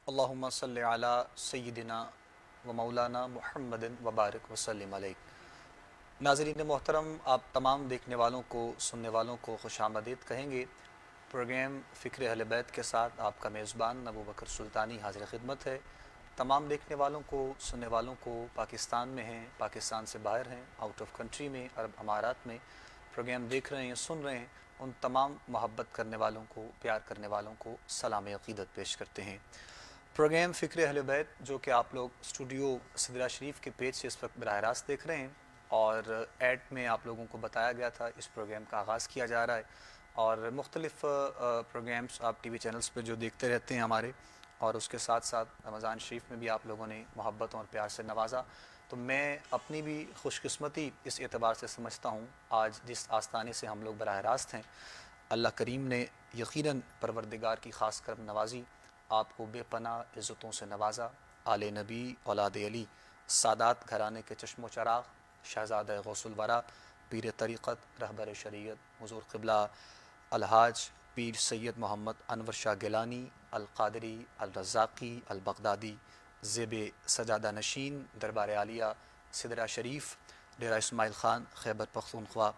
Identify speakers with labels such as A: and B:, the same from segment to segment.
A: اللہم صلی علی سیدنا و مولانا محمد وبارک وسلم علیہ۔ ناظرین محترم، آپ تمام دیکھنے والوں کو، سننے والوں کو خوش آمدید کہیں گے۔ پروگرام فکر اہل بیت کے ساتھ آپ کا میزبان ابو بکر سلطانی حاضر خدمت ہے۔ تمام دیکھنے والوں کو، سننے والوں کو، پاکستان میں ہیں، پاکستان سے باہر ہیں، آؤٹ آف کنٹری میں، عرب امارات میں پروگرام دیکھ رہے ہیں، سن رہے ہیں، ان تمام محبت کرنے والوں کو، پیار کرنے والوں کو سلام عقیدت پیش کرتے ہیں۔ پروگرام فکر اہل بیت جو کہ آپ لوگ اسٹوڈیو سدرہ شریف کے پیج سے اس وقت براہ راست دیکھ رہے ہیں، اور ایڈ میں آپ لوگوں کو بتایا گیا تھا اس پروگرام کا آغاز کیا جا رہا ہے، اور مختلف پروگرامز آپ ٹی وی چینلز پہ جو دیکھتے رہتے ہیں ہمارے، اور اس کے ساتھ ساتھ رمضان شریف میں بھی آپ لوگوں نے محبت اور پیار سے نوازا۔ تو میں اپنی بھی خوش قسمتی اس اعتبار سے سمجھتا ہوں، آج جس آستانے سے ہم لوگ براہ راست ہیں، اللہ کریم نے یقیناً پروردگار کی خاص کرم نوازی، آپ کو بے پناہ عزتوں سے نوازا۔ آل نبی، اولاد علی، سادات گھرانے کے چشم و چراغ، شہزادہ غوث الورا، پیر طریقت، رہبر شریعت، حضور قبلہ الحاج پیر سید محمد انور شاہ گیلانی القادری الرزاقی البغدادی، زیب سجادہ نشین دربار عالیہ سدرہ شریف، ڈیرہ اسماعیل خان، خیبر پختونخوا،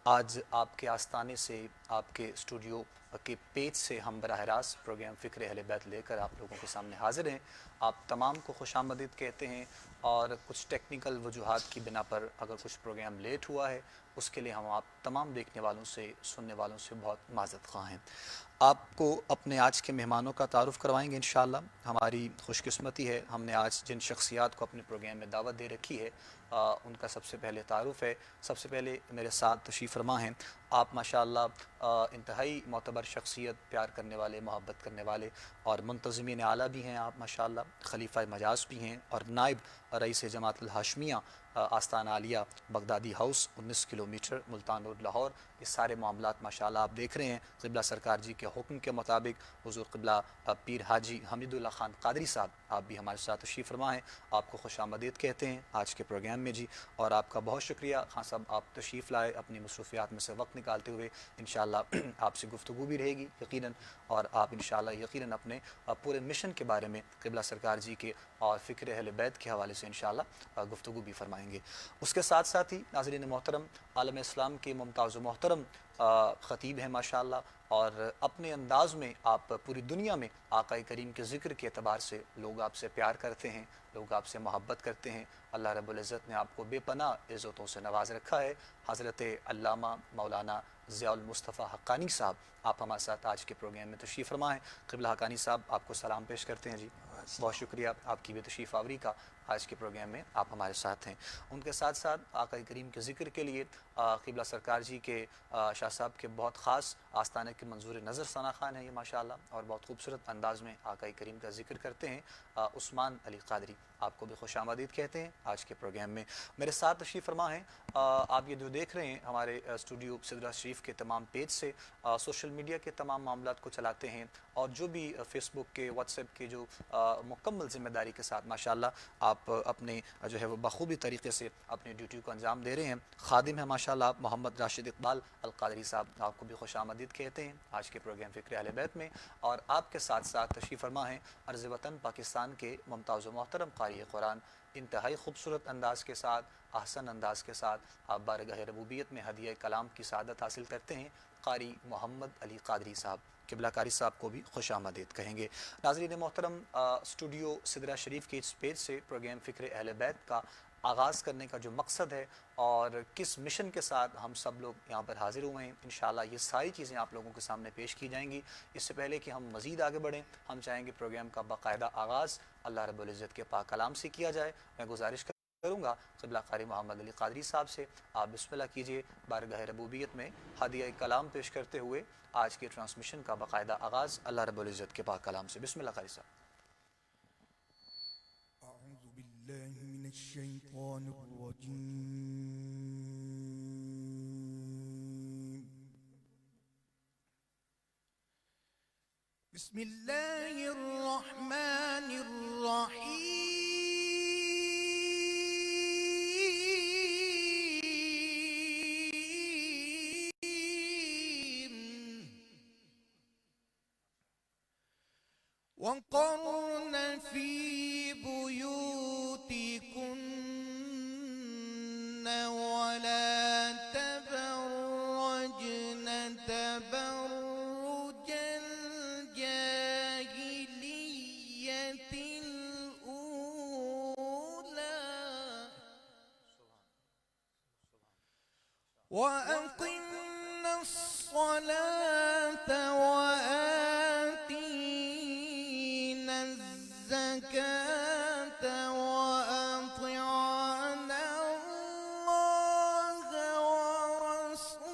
A: آج آپ کے آستانے سے، آپ کے اسٹوڈیو کے پیج سے ہم براہ راست پروگرام فکر اہل بیت لے کر آپ لوگوں کے سامنے حاضر ہیں۔ آپ تمام کو خوش آمدید کہتے ہیں، اور کچھ ٹیکنیکل وجوہات کی بنا پر اگر کچھ پروگرام لیٹ ہوا ہے، اس کے لیے ہم آپ تمام دیکھنے والوں سے، سننے والوں سے بہت معذرت خواہ ہیں۔ آپ کو اپنے آج کے مہمانوں کا تعارف کروائیں گے انشاءاللہ۔ ہماری خوش قسمتی ہے، ہم نے آج جن شخصیات کو اپنے پروگرام میں دعوت دے رکھی ہے، ان کا سب سے پہلے تعارف ہے۔ سب سے پہلے میرے ساتھ تشریف فرما ہیں آپ، ماشاءاللہ انتہائی معتبر شخصیت، پیار کرنے والے، محبت کرنے والے، اور منتظمین اعلیٰ بھی ہیں آپ ماشاءاللہ، خلیفہ مجاز بھی ہیں، اور نائب رئیس جماعت الہاشمیہ آستانہ عالیہ Baghdadi house, 19 kilometre Multan road Lahore. یہ سارے معاملات ماشاءاللہ آپ دیکھ رہے ہیں، قبلہ سرکار جی کے حکم کے مطابق حضور قبلہ پیر حاجی حمید اللہ خان قادری صاحب، آپ بھی ہمارے ساتھ تشریف فرما ہیں، آپ کو خوش آمدید کہتے ہیں آج کے پروگرام میں جی، اور آپ کا بہت شکریہ خان صاحب، آپ تشریف لائے اپنی مصروفیات میں سے وقت نکالتے ہوئے۔ انشاءاللہ آپ سے گفتگو بھی رہے گی یقیناً، اور آپ انشاءاللہ یقیناً اپنے پورے مشن کے بارے میں قبلہ سرکار جی کے اور فکر اہل بیت کے حوالے سے انشاءاللہ گفتگو بھی فرمائیں گے۔ اس کے ساتھ ساتھ ہی ناظرین محترم، عالم اسلام کے ممتاز و محترم خطیب ہیں ماشاءاللہ، اور اپنے انداز میں آپ پوری دنیا میں آقا کریم کے ذکر کے اعتبار سے لوگ آپ سے پیار کرتے ہیں، لوگ آپ سے محبت کرتے ہیں۔ اللہ رب العزت نے آپ کو بے پناہ عزتوں سے نواز رکھا ہے۔ حضرت علامہ مولانا ضیاء المصطفیٰ حقانی صاحب، آپ ہمارے ساتھ آج کے پروگرام میں تشریف فرما ہیں۔ قبلہ حقانی صاحب آپ کو سلام پیش کرتے ہیں جی، بہت شکریہ آپ کی بھی تشریف آوری کا، آج کے پروگرام میں آپ ہمارے ساتھ ہیں۔ ان کے ساتھ ساتھ آقا کریم کے ذکر کے لیے قبلہ سرکار جی کے شاہ صاحب کے بہت خاص آستانے کے منظور نظر ثنا خان ہے یہ ماشاءاللہ، اور بہت خوبصورت انداز میں آقا کریم کا ذکر کرتے ہیں، عثمان علی قادری، آپ کو بھی خوش آمدید کہتے ہیں آج کے پروگرام میں۔ میرے ساتھ تشریف فرما ہیں، آپ یہ جو دیکھ رہے ہیں ہمارے اسٹوڈیو سدرہ شریف کے تمام پیج سے، سوشل میڈیا کے تمام معاملات کو چلاتے ہیں، اور جو بھی فیس بک کے، واٹس ایپ کے جو مکمل ذمہ داری کے ساتھ ماشاءاللہ آپ اپنے جو ہے وہ بخوبی طریقے سے اپنی ڈیوٹی کو انجام دے رہے ہیں، خادم ہیں ماشاءاللہ آپ محمد راشد اقبال القادری صاحب، آپ کو بھی خوش آمدید کہتے ہیں آج کے پروگرام فکر اہل بیت میں۔ اور آپ کے ساتھ ساتھ تشریف فرما ہیں عرض وطن پاکستان کے ممتاز و محترم قاری قرآن، انتہائی خوبصورت انداز کے ساتھ، احسن انداز کے ساتھ آپ بارگاہ ربوبیت میں ہدیہ کلام کی سعادت حاصل کرتے ہیں، قاری محمد علی قادری صاحب، قبلہ کاری صاحب کو بھی خوش آمدید کہیں گے۔ ناظرین محترم، اسٹوڈیو سدرہ شریف کے اس پیج سے پروگرام فکر اہل بیت کا آغاز کرنے کا جو مقصد ہے، اور کس مشن کے ساتھ ہم سب لوگ یہاں پر حاضر ہوئے ہیں، انشاءاللہ یہ ساری چیزیں آپ لوگوں کے سامنے پیش کی جائیں گی۔ اس سے پہلے کہ ہم مزید آگے بڑھیں، ہم چاہیں گے پروگرام کا باقاعدہ آغاز اللہ رب العزت کے پاک کلام سے کیا جائے۔ میں گزارش کروں گا قبلہ قاری محمد علی قادری صاحب سے، آپ بسم اللہ کیجئے، بارگاہ ربوبیت میں ہدیہ کلام پیش کرتے ہوئے آج کے ٹرانسمیشن کا باقاعدہ آغاز اللہ رب العزت کے پاک کلام سے۔ بسم اللہ قاری صاحب۔
B: أعوذ بالله من الشيطان الرجيم. بسم الله الرحمن الرحيم. وقر وقرن في بيوتكن ولا تبرجن تبرج الجاهلية الأولى وأقمنا الصلاة وآتينا الزكاة وأطعنا الله ورسوله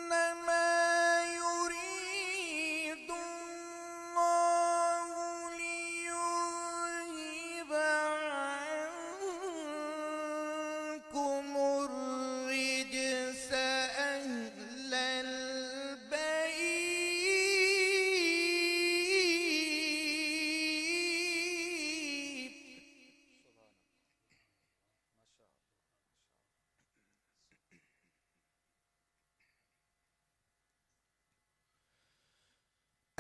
B: إنما يريد الله ليذهب عنكم الرجس أهل البيت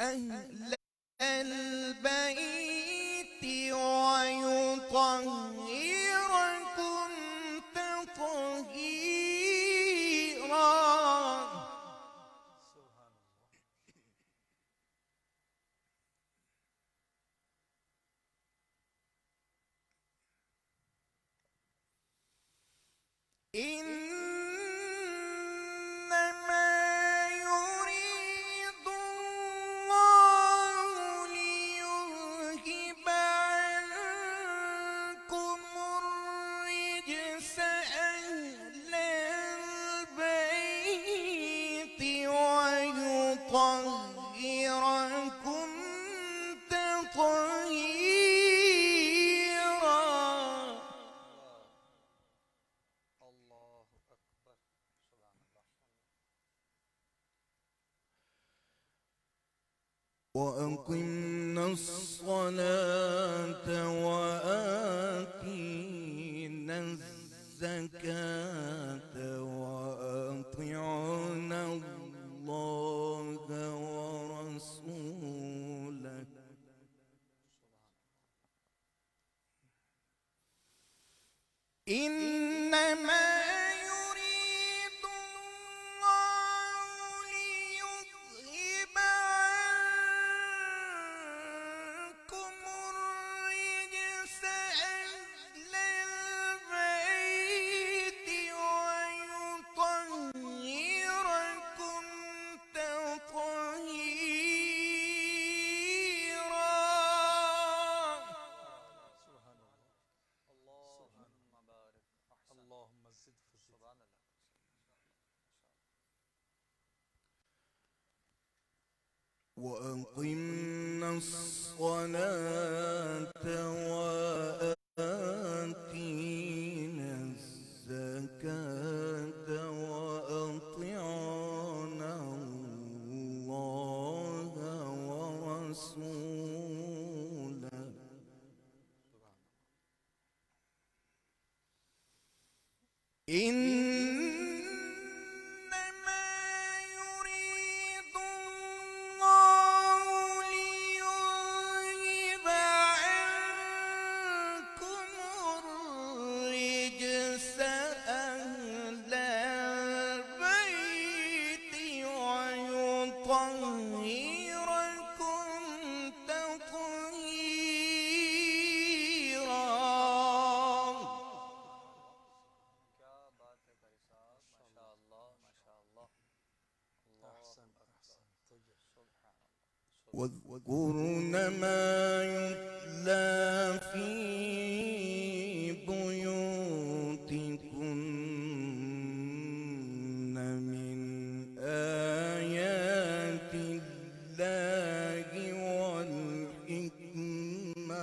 B: أهل البيت ويطهركم تطهيرا إنما يريد الله ليذهب عنكم الرجس أهل البيت ويطهركم تطهيرا
A: الله أكبر. سبحان الله.
B: وأقمنا الصلاة وآتينا الزكاة وأطعنا الله ورسوله إنما يريد الله ليذهب عنكم الرجس أهل البيت ويطهركم تطهيرا
A: سبحان الله. اللهم بارك. اللهم زد فزد. سبحان الله.
B: وأقمنا الصلاة وآتينا الزكاة وأطعنا الله ورسوله إنما يريد الله ليذهب عنكم الرجس أهل البيت ويطهركم تطهيرا
A: کیا بات ہے قاری صاحب. ماشاء اللہ ماشاء اللہ. احسن احسن. سبحان اللہ.
B: واذكرن ما يتلى في بيوتكن من آيات الله والحكمة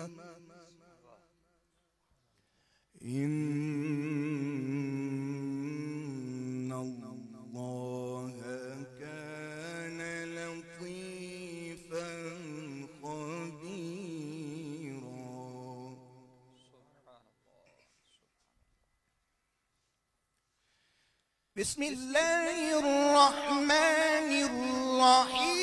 B: إن الله كان لطيفا خبيرا بسم الله الرحمن الرحيم.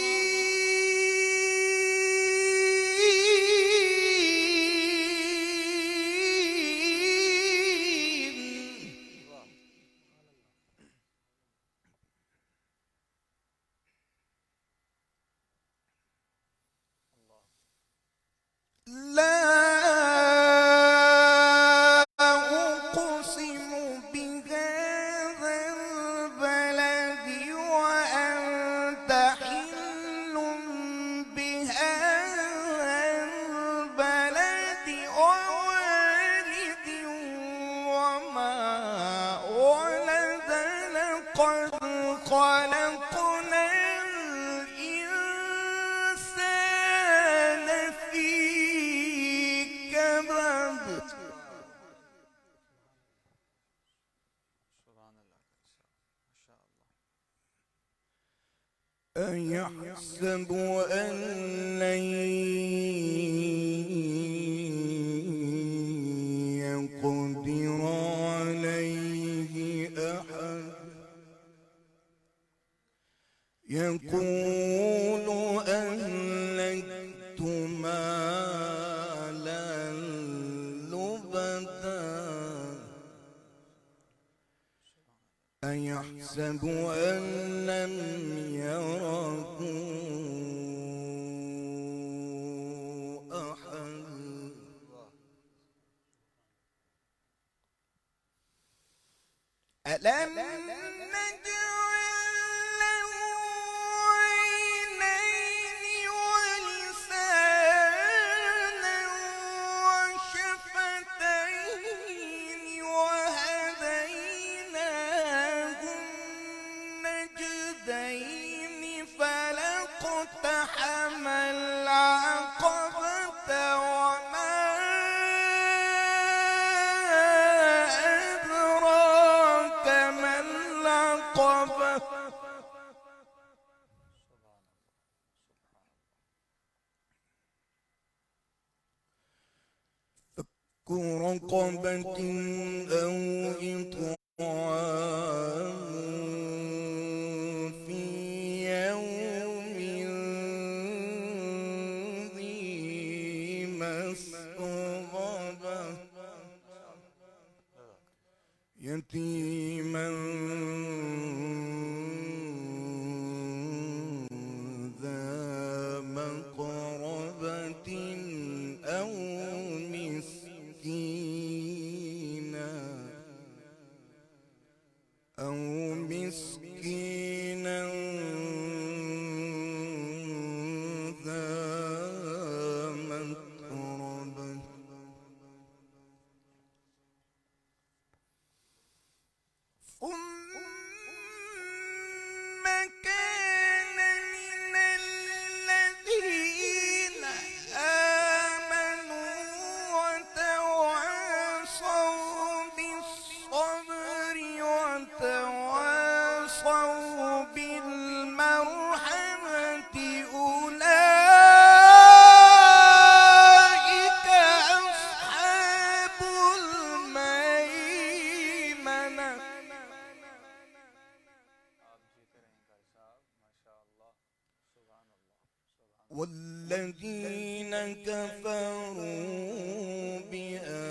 B: لا أقسم بهذا البلد وأنت حل بهذا البلد ووالد وما ولد لقد خلقنا الإنسان في كبد.
A: سبحان اللہ، ما شاء اللہ.
B: أيحسب أن لن يقدر عليه أحد يقول أهلكت مالا لبدا أيحسب أن لم يره أحد ألم نجعل له عينين ولسانا وشفتين وهديناه النجدين فلاقتحم العقبة وما أدراك ما العقبة فك رقبة أو إطعام في يوم ذي مسغبة يتيما ذا مقربة أو مسكينا ذا متربة ثم كان من الذين آمنوا وتواصوا بالصبر وتواصوا بالمرحمة أولئك أصحاب الميمنة. والذين كفروا بآياتنا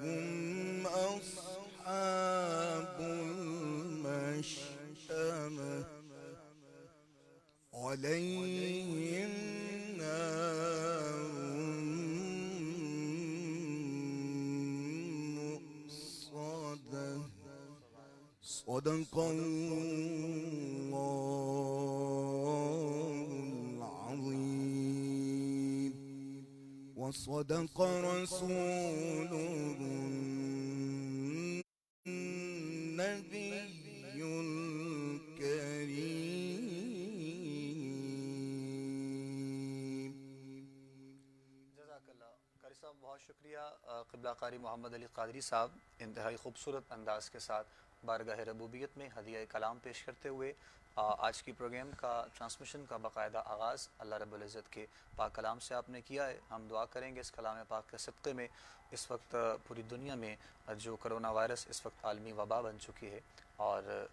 B: هم أصحاب المشأمة عليهم نار مؤصدة. صدق الله العظيم وصدق رسوله النبي الكريم.
A: جزاک اللہ قاری صاحب، بہت شکریہ. قبلہ قاری محمد علی قادری صاحب انتہائی خوبصورت انداز کے ساتھ بارگاہ ربوبیت میں ہدیہ کلام پیش کرتے ہوئے آج کی پروگرام کا ٹرانسمیشن کا باقاعدہ آغاز اللہ رب العزت کے پاک کلام سے آپ نے کیا ہے۔ ہم دعا کریں گے اس کلام پاک کے صدقے میں اس وقت پوری دنیا میں جو کرونا وائرس اس وقت عالمی وبا بن چکی ہے اور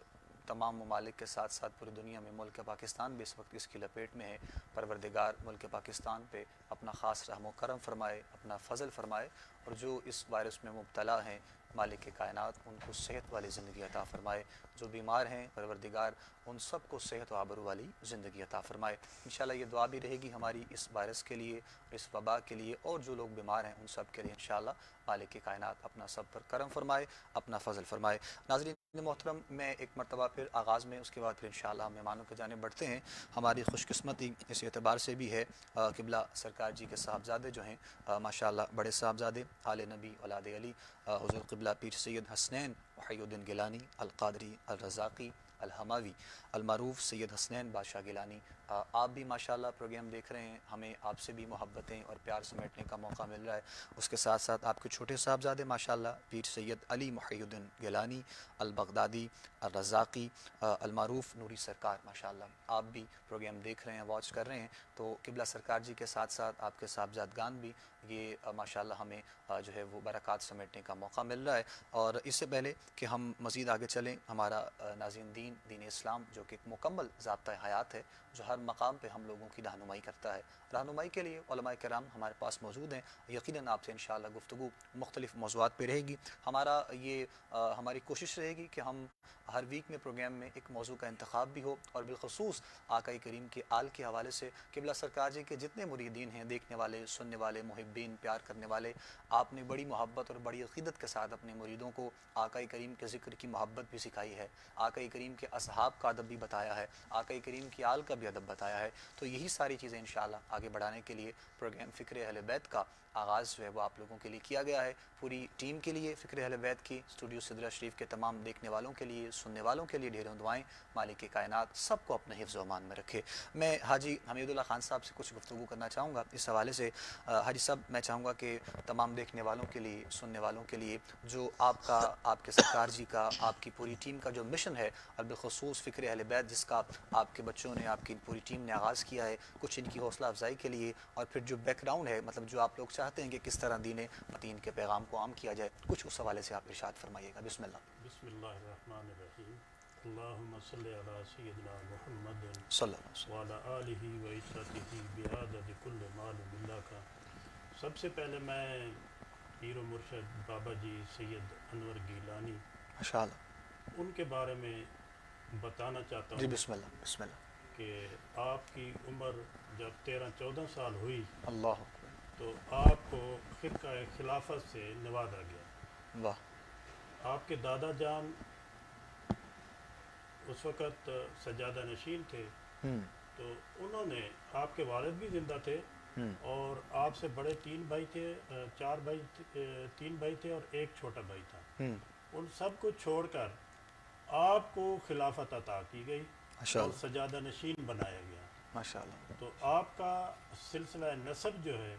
A: تمام ممالک کے ساتھ ساتھ پوری دنیا میں ملک پاکستان بھی اس وقت اس کی لپیٹ میں ہے، پروردگار ملک پاکستان پہ اپنا خاص رحم و کرم فرمائے، اپنا فضل فرمائے، اور جو اس وائرس میں مبتلا ہیں مالک کائنات ان کو صحت والی زندگی عطا فرمائے، جو بیمار ہیں پروردگار ان سب کو صحت و آبرو والی زندگی عطا فرمائے۔ انشاءاللہ یہ دعا بھی رہے گی ہماری اس وائرس کے لیے، اس وبا کے لیے، اور جو لوگ بیمار ہیں ان سب کے لیے انشاءاللہ مالک کائنات اپنا سب پر کرم فرمائے، اپنا فضل فرمائے۔ ناظرین محترم، میں ایک مرتبہ پھر آغاز میں، اس کے بعد پھر انشاءاللہ ہم مہمانوں کی جانب بڑھتے ہیں۔ ہماری خوش قسمتی اس اعتبار سے بھی ہے قبلہ سرکار جی کے صاحبزادے جو ہیں ماشاءاللہ بڑے صاحبزادے آل نبی اولاد علی حضور قبلہ پیر سید حسنین محی الدین گیلانی القادری الرزاقی الحماوی المعروف سید حسنین بادشاہ گیلانی، آپ بھی ماشاءاللہ پروگرام دیکھ رہے ہیں، ہمیں آپ سے بھی محبتیں اور پیار سمیٹنے کا موقع مل رہا ہے۔ اس کے ساتھ ساتھ آپ کے چھوٹے صاحبزادے ماشاءاللہ پیر سید علی محی الدین گیلانی البغدادی الرزاقی المعروف نوری سرکار، ماشاءاللہ آپ بھی پروگرام دیکھ رہے ہیں، واچ کر رہے ہیں، تو قبلہ سرکار جی کے ساتھ ساتھ آپ کے صاحبزادگان بھی یہ ماشاءاللہ ہمیں جو ہے وہ برکات سمیٹنے کا موقع مل رہا ہے۔ اور اس سے پہلے کہ ہم مزید آگے چلیں، ہمارا ناظرین دین اسلام جو کہ ایک مکمل ضابطۂ حیات ہے، جو ہر مقام پہ ہم لوگوں کی رہنمائی کرتا ہے، رہنمائی کے لیے علماء کرام ہمارے پاس موجود ہیں۔ یقیناً آپ سے انشاءاللہ گفتگو مختلف موضوعات پہ رہے گی۔ ہماری کوشش رہے گی کہ ہم ہر ویک میں پروگرام میں ایک موضوع کا انتخاب بھی ہو، اور بالخصوص آقا کریم کے آل کے حوالے سے قبلہ سرکار جی کے جتنے مریدین ہیں، دیکھنے والے، سننے والے، محبین، پیار کرنے والے، آپ نے بڑی محبت اور بڑی عقیدت کے ساتھ اپنے مریدوں کو آقا کریم کے ذکر کی محبت بھی سکھائی ہے، آقا کریم کے اصحاب کا ادب بھی بتایا ہے، آقا کریم کی آل کا بھی ادب بتایا ہے۔ تو یہی ساری چیزیں انشاءاللہ آگے بڑھانے کے لیے پروگرام فکر اہل بیت کا آغاز جو ہے وہ آپ لوگوں کے لیے کیا گیا ہے، پوری ٹیم کے لیے، فکر اہل بیت کی اسٹوڈیو سدرہ شریف کے تمام دیکھنے والوں کے لیے، سننے والوں کے لیے ڈھیروں دعائیں، مالک کائنات سب کو اپنے حفظ و امان میں رکھے۔ میں حاجی حمید اللہ خان صاحب سے کچھ گفتگو کرنا چاہوں گا اس حوالے سے۔ حاجی صاحب، میں چاہوں گا کہ تمام دیکھنے والوں کے لیے، سننے والوں کے لیے، جو آپ کا، آپ کے سرکار جی کا، آپ کی پوری ٹیم کا جو مشن ہے، اور بالخصوص فکر اہل بیت جس کا آپ کے بچوں نے، آپ کی پوری ٹیم نے آغاز کیا ہے، کچھ ان کی حوصلہ افزائی کے لیے، اور پھر جو بیک گراؤنڈ ہے، مطلب جو آپ لوگ چاہتے ہیں کہ کس طرح دین متین کے پیغام کو عام کیا جائے، کچھ اس حوالے سے آپ ارشاد فرمائیے گا۔ بسم اللہ۔
C: بسم اللہ الرحمن الرحیم۔ اللہم صلی علی سیدنا محمد
A: صلی اللہ علیہ وسلم۔
C: وعلی آلہ و عترتہ بعدد کل معلوم اللہ کا۔ سب سے پہلے میں پیر و مرشد بابا جی سید انور گیلانی
A: ماشاء اللہ۔
C: ان کے بارے میں بتانا چاہتا
A: جی
C: ہوں
A: بسم اللہ، بسم اللہ۔
C: کہ آپ کی عمر جب 13-14 سال ہوئی
A: اللہ اکبر۔
C: تو آپ کو خرقہ خلافت سے نوازا گیا۔
A: واہ۔
C: آپ کے دادا جان اس وقت سجادہ نشین تھے،
A: ہوں
C: تو انہوں نے، آپ کے والد بھی زندہ تھے
A: ہوں
C: اور آپ سے بڑے 3 بھائی تھے، 4 بھائی، 3 بھائی تھے اور ایک چھوٹا بھائی تھا۔
A: ہوں
C: ان سب کو چھوڑ کر آپ کو خلافت عطا کی گئی
A: ماشاء
C: اور
A: اللہ،
C: سجادہ نشین بنایا گیا۔
A: ماشاء اللہ۔
C: تو آپ کا سلسلہ نسب جو ہے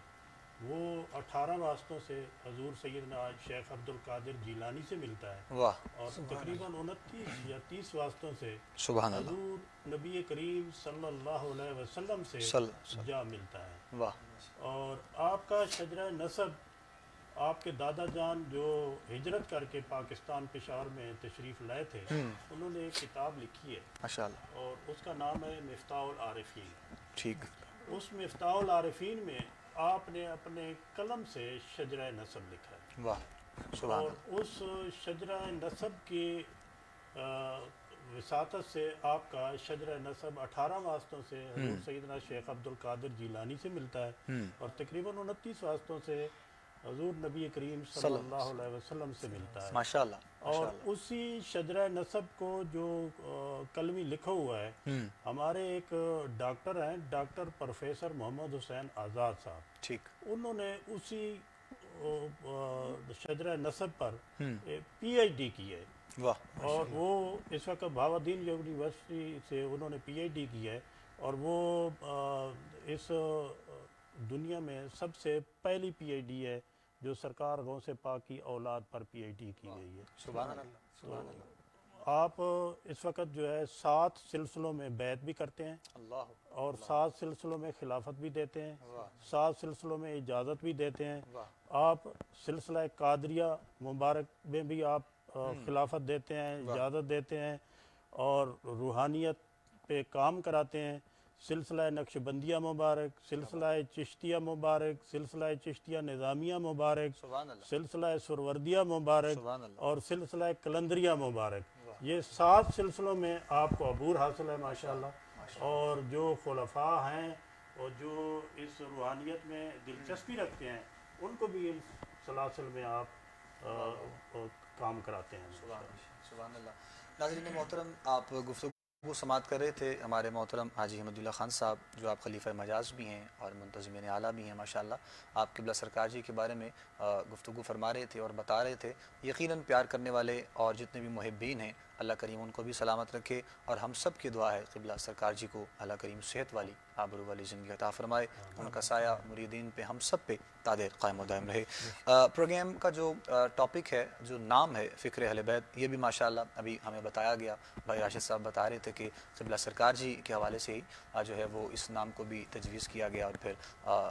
C: وہ 18 واسطوں سے حضور سیدنا شیخ عبد القادر جیلانی سے ملتا ہے،
A: واہ،
C: اور تقریباً 29 یا 30 واسطوں سے
A: سبحان اللہ،
C: حضور نبی کریم صلی اللہ علیہ وسلم سے
A: صلی اللہ علیہ
C: جا ملتا ہے۔
A: وسلم۔ واہ،
C: اور آپ کا شجرہ نسب، آپ کے دادا جان جو ہجرت کر کے پاکستان پشاور میں تشریف لائے تھے، انہوں نے ایک کتاب لکھی ہے
A: ماشاء اللہ،
C: اور اس کا نام ہے مفتاح العارفین۔
A: ٹھیک،
C: اس مفتاح العارفین میں آپ نے اپنے قلم سے شجرہ نسب لکھا ہے،
A: واہ، سبحان
C: اور
A: اللہ،
C: اس شجرہ نسب کی وساطت سے آپ کا شجرہ نسب 18 واسطوں سے حضور سیدنا شیخ عبد القادر جیلانی سے ملتا ہے، اور تقریباً 29 واسطوں سے حضور نبی کریم صلی اللہ علیہ وسلم سے ملتا ہے۔
A: ماشاء اللہ، ماشاء
C: اور
A: اللہ۔
C: اسی شجرہ نسب کو جو کلمی لکھا ہوا ہے، ہمارے ایک ڈاکٹر ہیں، ڈاکٹر پروفیسر محمد حسین آزاد صاحب،
A: ٹھیک،
C: انہوں نے اسی شجرہ نسب پر پی ایچ ڈی کی ہے،
A: واہ،
C: اور وہ اس وقت بہاودین یونیورسٹی سے انہوں نے پی ایچ ڈی کی ہے، اور وہ اس دنیا میں سب سے پہلی پی ایچ ڈی ہے جو سرکار غوث پاک کی اولاد پر پی ایچ ڈی کی گئی ہے۔
A: سبحان اللہ،
C: تو
A: سبحان اللہ۔
C: آپ اس وقت جو ہے 7 سلسلوں میں بیعت بھی کرتے ہیں
A: اللہ
C: اور 7 سلسلوں میں خلافت بھی دیتے ہیں، 7 سلسلوں میں اجازت بھی دیتے ہیں۔ آپ سلسلہ قادریہ مبارک میں بھی آپ خلافت دیتے ہیں، اجازت دیتے ہیں اور روحانیت پہ کام کراتے ہیں۔ سلسلہ نقشبندیہ مبارک، سلسلہ چشتیہ مبارک، سلسلہ چشتیہ نظامیہ مبارک،
A: سبحان اللہ،
C: سلسلہ سروردیہ مبارک
A: سبحان اللہ،
C: اور سلسلہ کلندریہ مبارک۔ یہ 7 سلسلوں میں آپ کو عبور حاصل ہے ماشاءاللہ، اور جو خلفاء ہیں اور جو اس روحانیت میں دلچسپی رکھتے ہیں ان کو بھی ان سلاسل میں آپ کام کراتے ہیں۔
A: سبحان اللہ۔ ناظرین محترم، آپ گفتگو سماعت کر رہے تھے ہمارے محترم حاجی احمد اللہ خان صاحب، جو آپ خلیفہ مجاز بھی ہیں اور منتظمین اعلیٰ بھی ہیں ماشاءاللہ۔ آپ قبلہ سرکار جی کے بارے میں گفتگو فرما رہے تھے اور بتا رہے تھے۔ یقیناً پیار کرنے والے اور جتنے بھی محبین ہیں، اللہ کریم ان کو بھی سلامت رکھے، اور ہم سب کی دعا ہے قبلہ سرکار جی کو اللہ کریم صحت والی آبرو والی زندگی عطا فرمائے، ان کا سایہ مریدین پہ ہم سب پہ تادیر قائم و دائم رہے۔ پروگرام کا جو ٹاپک ہے، جو نام ہے فکر اہل بیت، یہ بھی ماشاءاللہ ابھی ہمیں بتایا گیا، بھائی راشد صاحب بتا رہے تھے کہ قبلہ سرکار جی کے حوالے سے ہی جو ہے وہ اس نام کو بھی تجویز کیا گیا اور پھر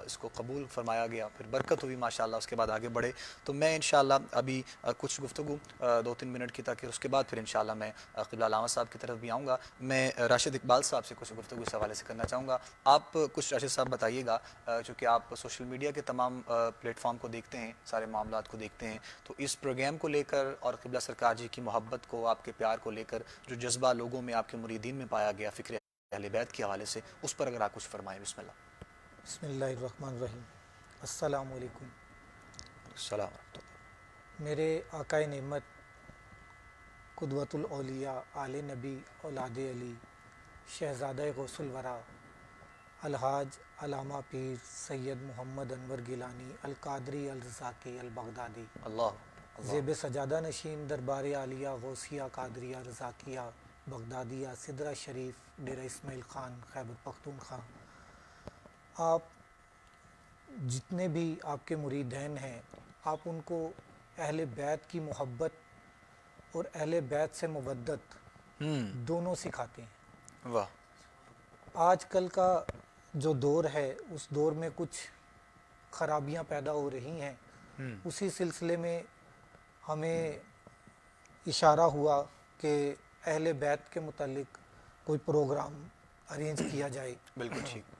A: اس کو قبول فرمایا گیا، پھر برکت ہوئی ماشاءاللہ، اس کے بعد آگے بڑھے۔ تو میں انشاءاللہ ابھی کچھ گفتگو 2-3 منٹ کی، تاکہ اس کے بعد پھر انشاءاللہ میں قبلہ علامہ صاحب کی طرف بھی آؤں گا۔ میں راشد اقبال صاحب سے کچھ گفتگو اس حوالے سے کرنا چاہوں گا۔ آپ کچھ راشد صاحب بتائیے گا، چونکہ آپ سوشل میڈیا کے تمام پلیٹ فارم کو دیکھتے ہیں، سارے معاملات کو دیکھتے ہیں، تو اس پروگرام کو لے کر اور قبلہ سرکار جی کی محبت کو، آپ کے پیار کو لے کر جو جذبہ لوگوں میں، آپ کے مریدین میں پایا گیا فکر اہل بیت کے حوالے سے، اس پر اگر آپ کچھ فرمائیں۔ بسم اللہ۔
D: بسم اللہ الرحمن الرحیم۔ السلام علیکم۔
A: السلام ورحمۃ اللہ۔
D: میرے آقا نعمت قدوۃ الاولیاء آل نبی اولاد علی شہزادہ غوث الورا الحاج علامہ پیر سید محمد انور گیلانی القادری الرزاقی البغدادی،
A: اللہ
D: زیب سجادہ نشین دربار عالیہ غوثیہ قادریہ رزاقیہ بغدادیہ سدرہ شریف ڈیرہ اسماعیل خان خیبر پختونخوا، آپ جتنے بھی آپ کے مریدین ہیں، آپ ان کو اہل بیت کی محبت اور اہل بیت سے مودت دونوں سکھاتے ہیں۔
A: واہ،
D: آج کل کا جو دور ہے، اس دور میں کچھ خرابیاں پیدا ہو رہی ہیں، اسی سلسلے میں ہمیں اشارہ ہوا کہ اہل بیت کے متعلق کوئی پروگرام ارینج کیا جائے۔
A: بالکل ٹھیک۔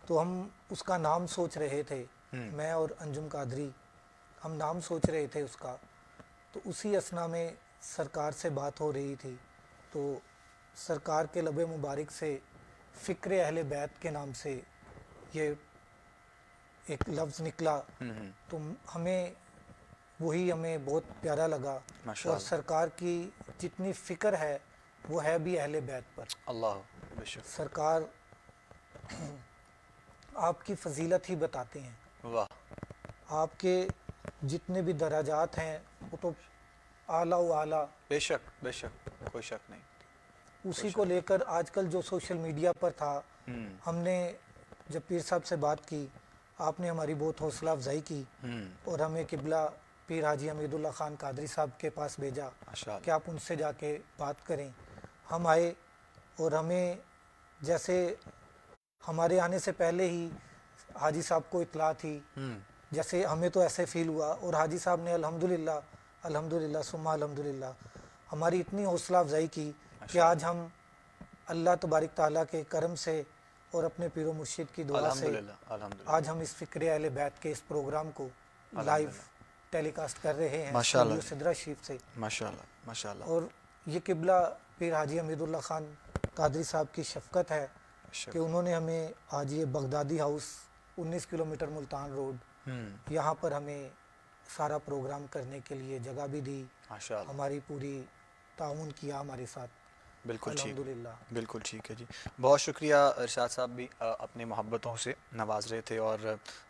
D: تو ہم اس کا نام سوچ رہے تھے، میں اور انجم قادری، ہم نام سوچ رہے تھے اس کا، تو اسی اثنا میں سرکار سے بات ہو رہی تھی، تو سرکار کے لب مبارک سے فکر اہل بیت کے نام سے یہ ایک لفظ نکلا، تو ہمیں بہت پیارا لگا، اور سرکار کی جتنی فکر ہے وہ ہے بھی اہل بیت پر۔
A: اللہ بے شک،
D: سرکار آپ کی فضیلت ہی بتاتے ہیں،
A: واہ،
D: آپ کے جتنے بھی درجات ہیں وہ تو اعلیٰ و اعلیٰ،
A: بے شک بے شک، کوئی شک نہیں۔
D: اسی کو لے کر آج کل جو سوشل میڈیا پر تھا، ہم نے جب پیر صاحب سے بات کی، آپ نے ہماری بہت حوصلہ افزائی کی اور ہمیں قبلہ پیر حاجی حمید اللہ خان قادری صاحب کے پاس بھیجا کہ آپ ان سے جا کے بات کریں۔ ہم آئے اور ہمیں جیسے ہمارے آنے سے پہلے ہی حاجی صاحب کو اطلاع تھی، جیسے ہمیں تو ایسے فیل ہوا، اور حاجی صاحب نے الحمدللہ الحمدللہ ثم الحمدللہ ہماری اتنی حوصلہ افزائی کی کہ آج ہم اللہ تبارک تعالیٰ کے کرم سے اور اپنے پیر و مرشد کی دعا سے آج ہم اس فکر اہل بیت کے اس پروگرام کو لائیو ٹیلی کاسٹ کر رہے ہیں اسٹوڈیو سدرہ شریف سے،
A: ماشاءاللہ ماشاءاللہ۔
D: اور یہ قبلہ پیر حاجی حمید اللہ خان قادری صاحب کی شفقت ہے کہ انہوں نے ہمیں آج یہ Baghdadi house 19 kilometre Multan road, یہاں پر ہمیں سارا پروگرام کرنے کے لیے جگہ بھی دی، ہماری پوری تعاون کیا ہمارے ساتھ۔
A: بالکل ٹھیک،
D: الحمدللہ،
A: بالکل ٹھیک ہے جی۔ بہت شکریہ ارشاد صاحب بھی اپنی محبتوں سے نواز رہے تھے، اور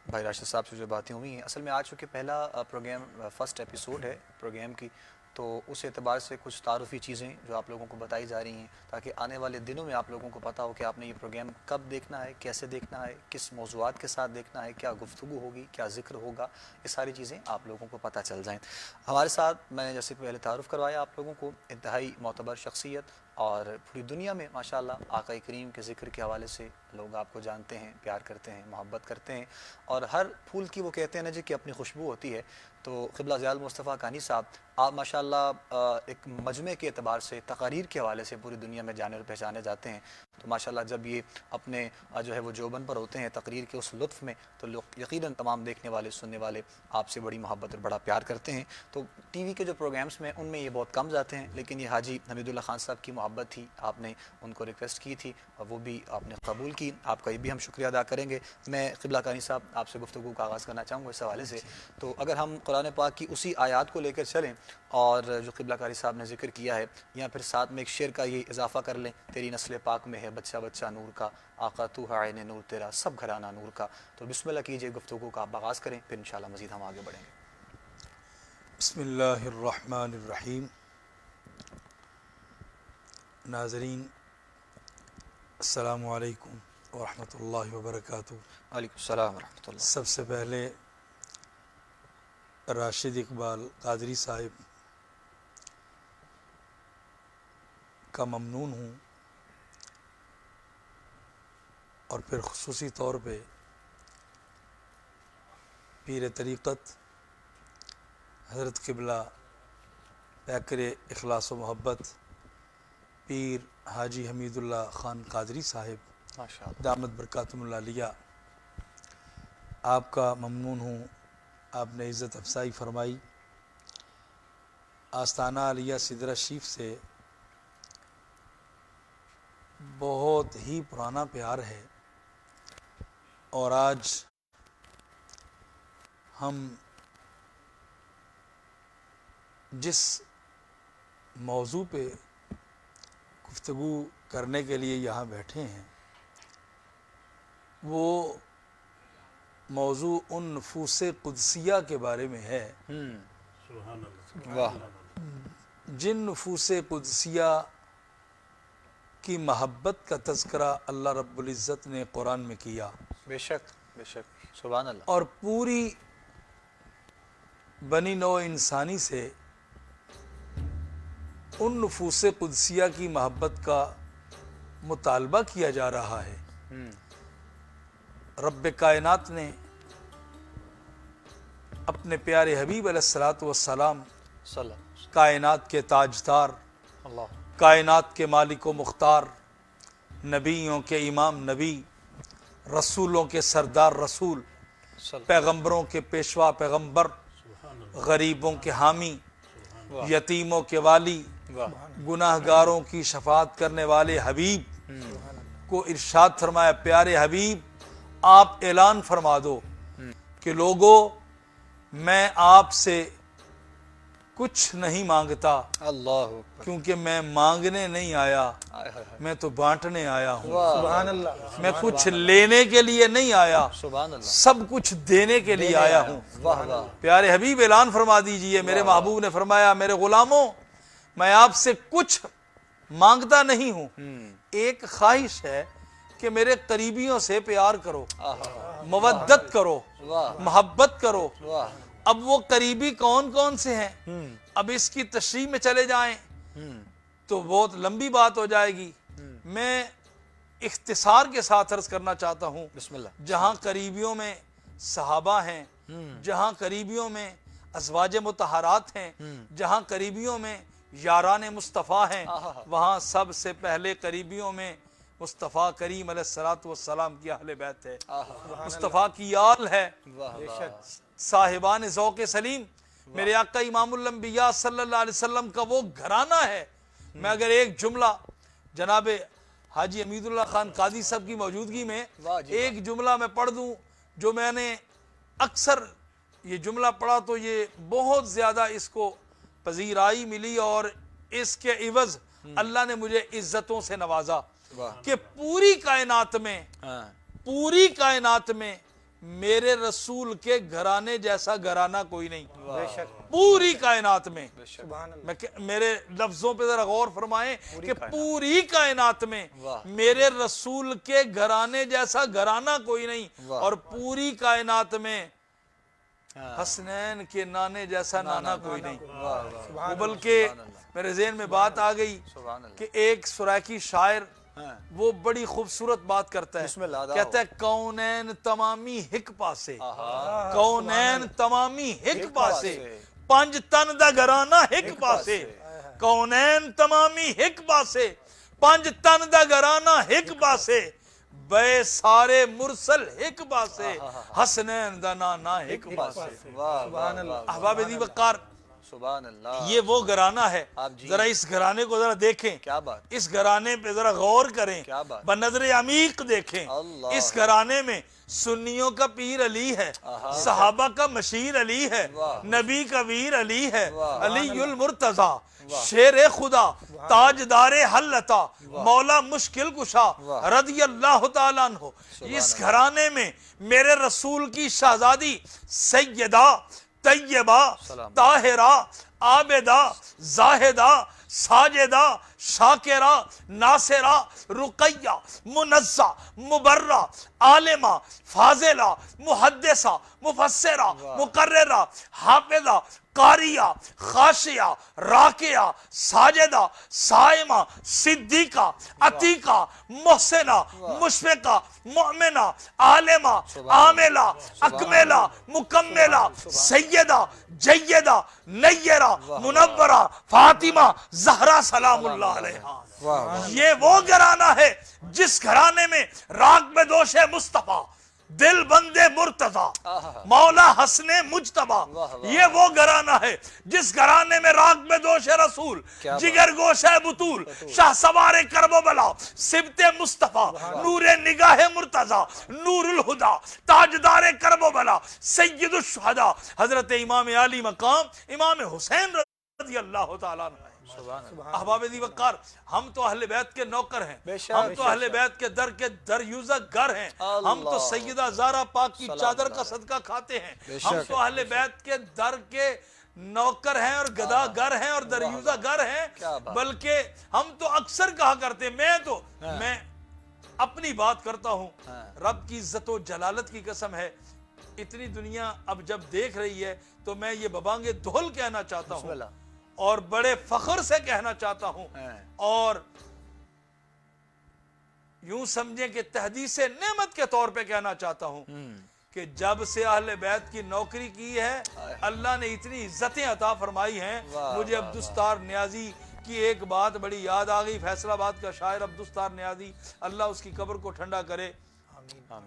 A: بھائی راشد صاحب سے جو باتیں ہوئی ہیں، اصل میں آج چونکہ پہلا پروگرام فرسٹ ایپیسوڈ ہے پروگرام کی، تو اس اعتبار سے کچھ تعارفی چیزیں جو آپ لوگوں کو بتائی جا رہی ہیں تاکہ آنے والے دنوں میں آپ لوگوں کو پتہ ہو کہ آپ نے یہ پروگرام کب دیکھنا ہے، کیسے دیکھنا ہے، کس موضوعات کے ساتھ دیکھنا ہے، کیا گفتگو ہوگی، کیا ذکر ہوگا، یہ ساری چیزیں آپ لوگوں کو پتہ چل جائیں۔ ہمارے ساتھ میں نے جیسے پہلے تعارف کروایا آپ لوگوں کو، انتہائی معتبر شخصیت اور پوری دنیا میں ماشاءاللہ آقا کریم کے ذکر کے حوالے سے لوگ آپ کو جانتے ہیں، پیار کرتے ہیں، محبت کرتے ہیں، اور ہر پھول کی وہ کہتے ہیں نا جی کہ اپنی خوشبو ہوتی ہے۔ تو قبلہ ضیاء المصطفیٰ کانی صاحب آپ ماشاءاللہ ایک مجمع کے اعتبار سے تقاریر کے حوالے سے پوری دنیا میں جانے اور پہچانے جاتے ہیں۔ تو ماشاءاللہ جب یہ اپنے جو ہے وہ جوبن پر ہوتے ہیں تقریر کے اس لطف میں، تو لوگ یقیناً تمام دیکھنے والے سننے والے آپ سے بڑی محبت اور بڑا پیار کرتے ہیں۔ تو ٹی وی کے جو پروگرامز میں ان میں یہ بہت کم جاتے ہیں، لیکن یہ حاجی حمید اللہ خان صاحب کی محبت تھی، آپ نے ان کو ریکویسٹ کی تھی اور وہ بھی آپ نے قبول کی، آپ کا یہ بھی ہم شکریہ ادا کریں گے۔ میں قبلہ کانی صاحب آپ سے گفتگو کا آغاز کرنا چاہوں گا اس حوالے سے، تو اگر ہم قرآن پاک کی اسی آیات کو لے کر چلیں اور جو قبلہ کاری صاحب نے ذکر کیا ہے، یا پھر ساتھ میں ایک شعر کا یہ اضافہ کر لیں، تیری نسل پاک میں ہے بچہ بچہ نور کا، آقا تو ہے عین نور تیرا سب گھرانہ نور کا۔ تو بسم اللہ کیجئے، گفتگو کا آپ آغاز کریں، پھر انشاءاللہ مزید ہم آگے بڑھیں گے۔
E: بسم اللہ الرحمن الرحیم۔ ناظرین السلام علیکم ورحمۃ اللہ وبرکاتہ۔
A: وعلیکم السلام ورحمۃ اللہ۔
E: سب سے پہلے راشد اقبال قادری صاحب کا ممنون ہوں، اور پھر خصوصی طور پہ پیر طریقت حضرت قبلہ پیکر اخلاص و محبت پیر حاجی حمید اللہ خان قادری صاحب
A: ماشاءاللہ۔
E: دامت برکاتم اللہ علیہ، آپ کا ممنون ہوں، آپ نے عزت افزائی فرمائی۔ آستانہ علیہ سدرہ شریف سے بہت ہی پرانا پیار ہے، اور آج ہم جس موضوع پہ گفتگو کرنے کے لیے یہاں بیٹھے ہیں، وہ موضوع ان نفوس قدسیہ کے بارے میں ہے
C: سبحان اللہ۔
A: واہ،
E: جن نفوس قدسیہ کی محبت کا تذکرہ اللہ رب العزت نے قرآن میں کیا،
A: بے شک بے شک، سبحان اللہ۔
E: اور پوری بنی نوع انسانی سے ان نفوس قدسیہ کی محبت کا مطالبہ کیا جا رہا ہے۔ رب کائنات نے اپنے پیارے حبیب علیہ الصلوۃ والسلام،
A: صلی
E: کائنات کے تاجدار،
A: اللہ،
E: کائنات کے مالک و مختار، نبیوں کے امام نبی، رسولوں کے سردار رسول،
A: صلی
E: پیغمبروں کے پیشوا پیغمبر، غریبوں کے حامی، یتیموں کے والی،
A: واہ،
E: گناہ گاروں کی شفاعت کرنے والے حبیب کو ارشاد فرمایا، پیارے حبیب آپ اعلان فرما دو کہ لوگو میں آپ سے کچھ نہیں مانگتا،
A: اللہ اکبر،
E: کیونکہ میں مانگنے نہیں آیا،
A: آئے ہائے ہائے،
E: میں تو بانٹنے آیا ہوں۔
D: سبحان اللہ۔
E: میں کچھ لینے کے لیے نہیں آیا،
A: سبحان اللہ،
E: سب کچھ دینے کے لیے آیا ہوں۔
A: واہ واہ،
E: پیارے حبیب اعلان فرما دیجئے، میرے محبوب نے فرمایا میرے غلاموں میں آپ سے کچھ مانگتا نہیں ہوں، ایک خواہش ہے کہ میرے قریبیوں سے پیار کرو، مودت کرو،
A: واہ
E: محبت کرو۔
A: واہ،
E: اب وہ قریبی کون کون سے ہیں، اب اس کی تشریح میں چلے جائیں تو بہت لمبی بات ہو جائے گی، میں اختصار کے ساتھ عرض کرنا چاہتا ہوں۔
A: بسم اللہ،
E: جہاں قریبیوں میں صحابہ ہیں، جہاں قریبیوں میں ازواج مطہرات ہیں، جہاں قریبیوں میں یاران مصطفیٰ ہیں، وہاں سب سے پہلے قریبیوں میں مصطفیٰ کریم علیہ الصلوۃ والسلام کی اہل بیت ہے، مصطفیٰ کی آل ہے،
A: واہ واہ،
E: صاحبان ذوق سلیم، میرے آقا امام الانبیاء صلی اللہ علیہ وسلم کا وہ گھرانہ ہے۔ میں اگر ایک جملہ جناب حاجی حمید اللہ خان قادری صاحب کی موجودگی میں
A: واہ جی
E: ایک جملہ میں پڑھ دوں، جو میں نے اکثر یہ جملہ پڑھا تو یہ بہت زیادہ اس کو پذیرائی ملی، اور اس کے عوض اللہ نے مجھے عزتوں سے نوازا
A: واہ،
E: کہ پوری کائنات میں،
A: ہاں،
E: پوری کائنات میں میرے رسول کے گھرانے جیسا گھرانہ کوئی نہیں،
D: بے شک،
E: پوری کائنات میں
D: سبحان اللہ
E: میرے لفظوں پہ ذرا غور فرمائیں کہ
A: کائنات۔
E: پوری کائنات میں
A: واہ۔
E: میرے رسول کے گھرانے جیسا گھرانہ کوئی نہیں،
A: واہ۔
E: اور پوری کائنات میں
A: ہاں۔
E: حسنین کے نانے جیسا نانا کوئی نہیں۔
A: واہ واہ
E: وہ بلکہ
A: سبحان اللہ۔
E: میرے ذہن میں بات آ گئی
A: سبحان اللہ۔
E: کہ ایک سرائکی شاعر
A: ہاں۔
E: وہ بڑی خوبصورت بات کرتا ہے،
A: بسم اللہ ادا
E: کہتا ہے
A: ہو۔
E: کونین تمامی ہک پاسے،
A: آہا۔
E: کونین تمامی ہک
A: ہک
E: پاسے،
A: پاسے۔
E: پنج تن دا گھرانہ ہک
A: ہک
E: پاسے،
A: پاسے۔
E: کونین تمامی ہک پاسے، پنج تن دا گھرانہ ہک پاسے، بے سارے مرسل ہک پاسے، حسنین دا نانا ہک پاسے۔
A: واہ واہ واہ۔
E: احباب دی وقار،
A: سبحان اللہ۔
E: یہ وہ گھرانہ ہے،
A: آپ جی۔
E: ذرا اس گھرانے کو ذرا دیکھیں،
A: کیا بات،
E: اس گھرانے پہ ذرا غور کریں،
A: کیا بات۔
E: بنظر عمیق دیکھیں۔
A: اللہ۔
E: اس گھرانے میں سنیوں کا پیر علی ہے، صحابہ کا مشیر علی ہے،
A: واہ۔
E: نبی کا ویر علی ہے،
A: واہ۔
E: علی المرتضی شیر خدا، تاجدار حلتا، مولا مشکل کشا
A: واہ۔
E: رضی اللہ تعالیٰ عنہ۔ اس گھرانے میں میرے رسول کی شہزادی سیدہ طیبہ
A: سلام۔
E: طاہرہ عابدہ زاہدہ ساجدہ شاکرہ ناصرہ رقیہ منزہ مبرہ عالمہ فاضلہ محدثہ مفسرہ مقررہ حافظہ قاریہ خاشیہ راکعہ ساجدہ صائمہ صدیقہ عتیقہ محسنہ مشفقہ مؤمنہ عالمہ عاملہ اکملہ مکملہ سیدہ جیدہ نیرہ منورہ فاطمہ زہرا سلام اللہ علیہا۔ یہ وہ گھرانہ ہے جس گھرانے میں راگ بدوش مصطفیٰ، دل بندے مرتضی، مولا حسن مجتبہ، یہ وہ گھرانہ ہے جس گھرانے میں راگ بدوش رسول، جگر گوشہ بطول، شاہ سوار کرب و بلا، سبت مصطفیٰ، نور نگاہ مرتضی، نور الہدا، تاجدار کرب و بلا، سید الشہداء حضرت امام علی مقام امام حسین رضی اللہ تعالیٰ عنہ۔ احباب دی وقار، ہم تو اہل بیت کے نوکر ہیں،
A: بے شک،
E: ہم تو اہل بیت کے در یوزہ گر ہیں، ہم تو سیدہ زہرا پاک کی چادر کا صدقہ کھاتے ہیں، ہم تو اہل بیت کے در کے نوکر ہیں اور گدا گر ہیں اور در یوزہ گر ہیں، بلکہ ہم تو اکثر کہا کرتے ہیں، میں اپنی بات کرتا ہوں، رب کی عزت و جلالت کی قسم ہے، اتنی دنیا اب جب دیکھ رہی ہے تو میں یہ ببانگ دھول کہنا چاہتا ہوں اور بڑے فخر سے کہنا چاہتا ہوں، اور یوں سمجھیں کہ تحدیث نعمت کے طور پہ کہنا چاہتا ہوں کہ جب سے اہل بیت کی نوکری کی ہے اللہ نے اتنی عزتیں عطا فرمائی ہیں۔ مجھے عبدالستار نیازی کی ایک بات بڑی یاد آ گئی، فیصل آباد کا شاعر عبدالستار نیازی، اللہ اس کی قبر کو ٹھنڈا کرے،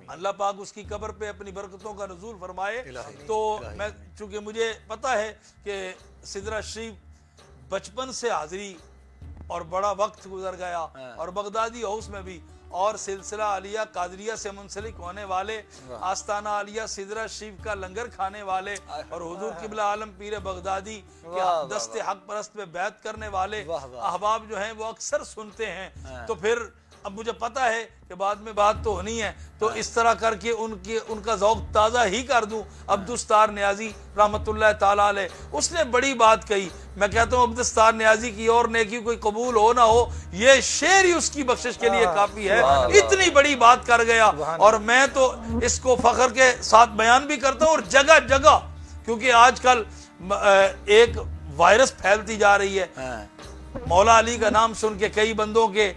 E: اللہ پاک اس کی قبر پہ اپنی برکتوں کا نزول فرمائے۔ تو میں چونکہ مجھے پتا ہے کہ سدرہ شریف بچپن سے حاضری اور بڑا وقت گزر گیا، اور بغدادی ہاؤس میں بھی، اور سلسلہ عالیہ قادریہ سے منسلک ہونے والے، آستانہ عالیہ سدرہ شریف کا لنگر کھانے والے، اور حضور قبلہ عالم پیر بغدادی کے دست حق پرست پہ بیعت کرنے والے احباب جو ہیں وہ اکثر سنتے ہیں۔ تو پھر اب مجھے پتا ہے کہ بعد میں بات تو ہونی ہے، تو اس طرح کر کے ان کا ذوق تازہ ہی کر دوں۔ عبدالستار نیازی رحمت اللہ تعالیٰ علیہ، اس نے بڑی بات کہی، میں کہتا ہوں عبدالستار نیازی کی اور نیکی کوئی قبول ہو نہ ہو، یہ شعر ہی اس کی بخشش کے لیے کافی ہے، اتنی بڑی بات کر گیا۔ اور میں تو اس کو فخر کے ساتھ بیان بھی کرتا ہوں، اور جگہ جگہ، کیونکہ آج کل ایک وائرس پھیلتی جا رہی ہے، مولا علی کا نام سن کے کئی بندوں کے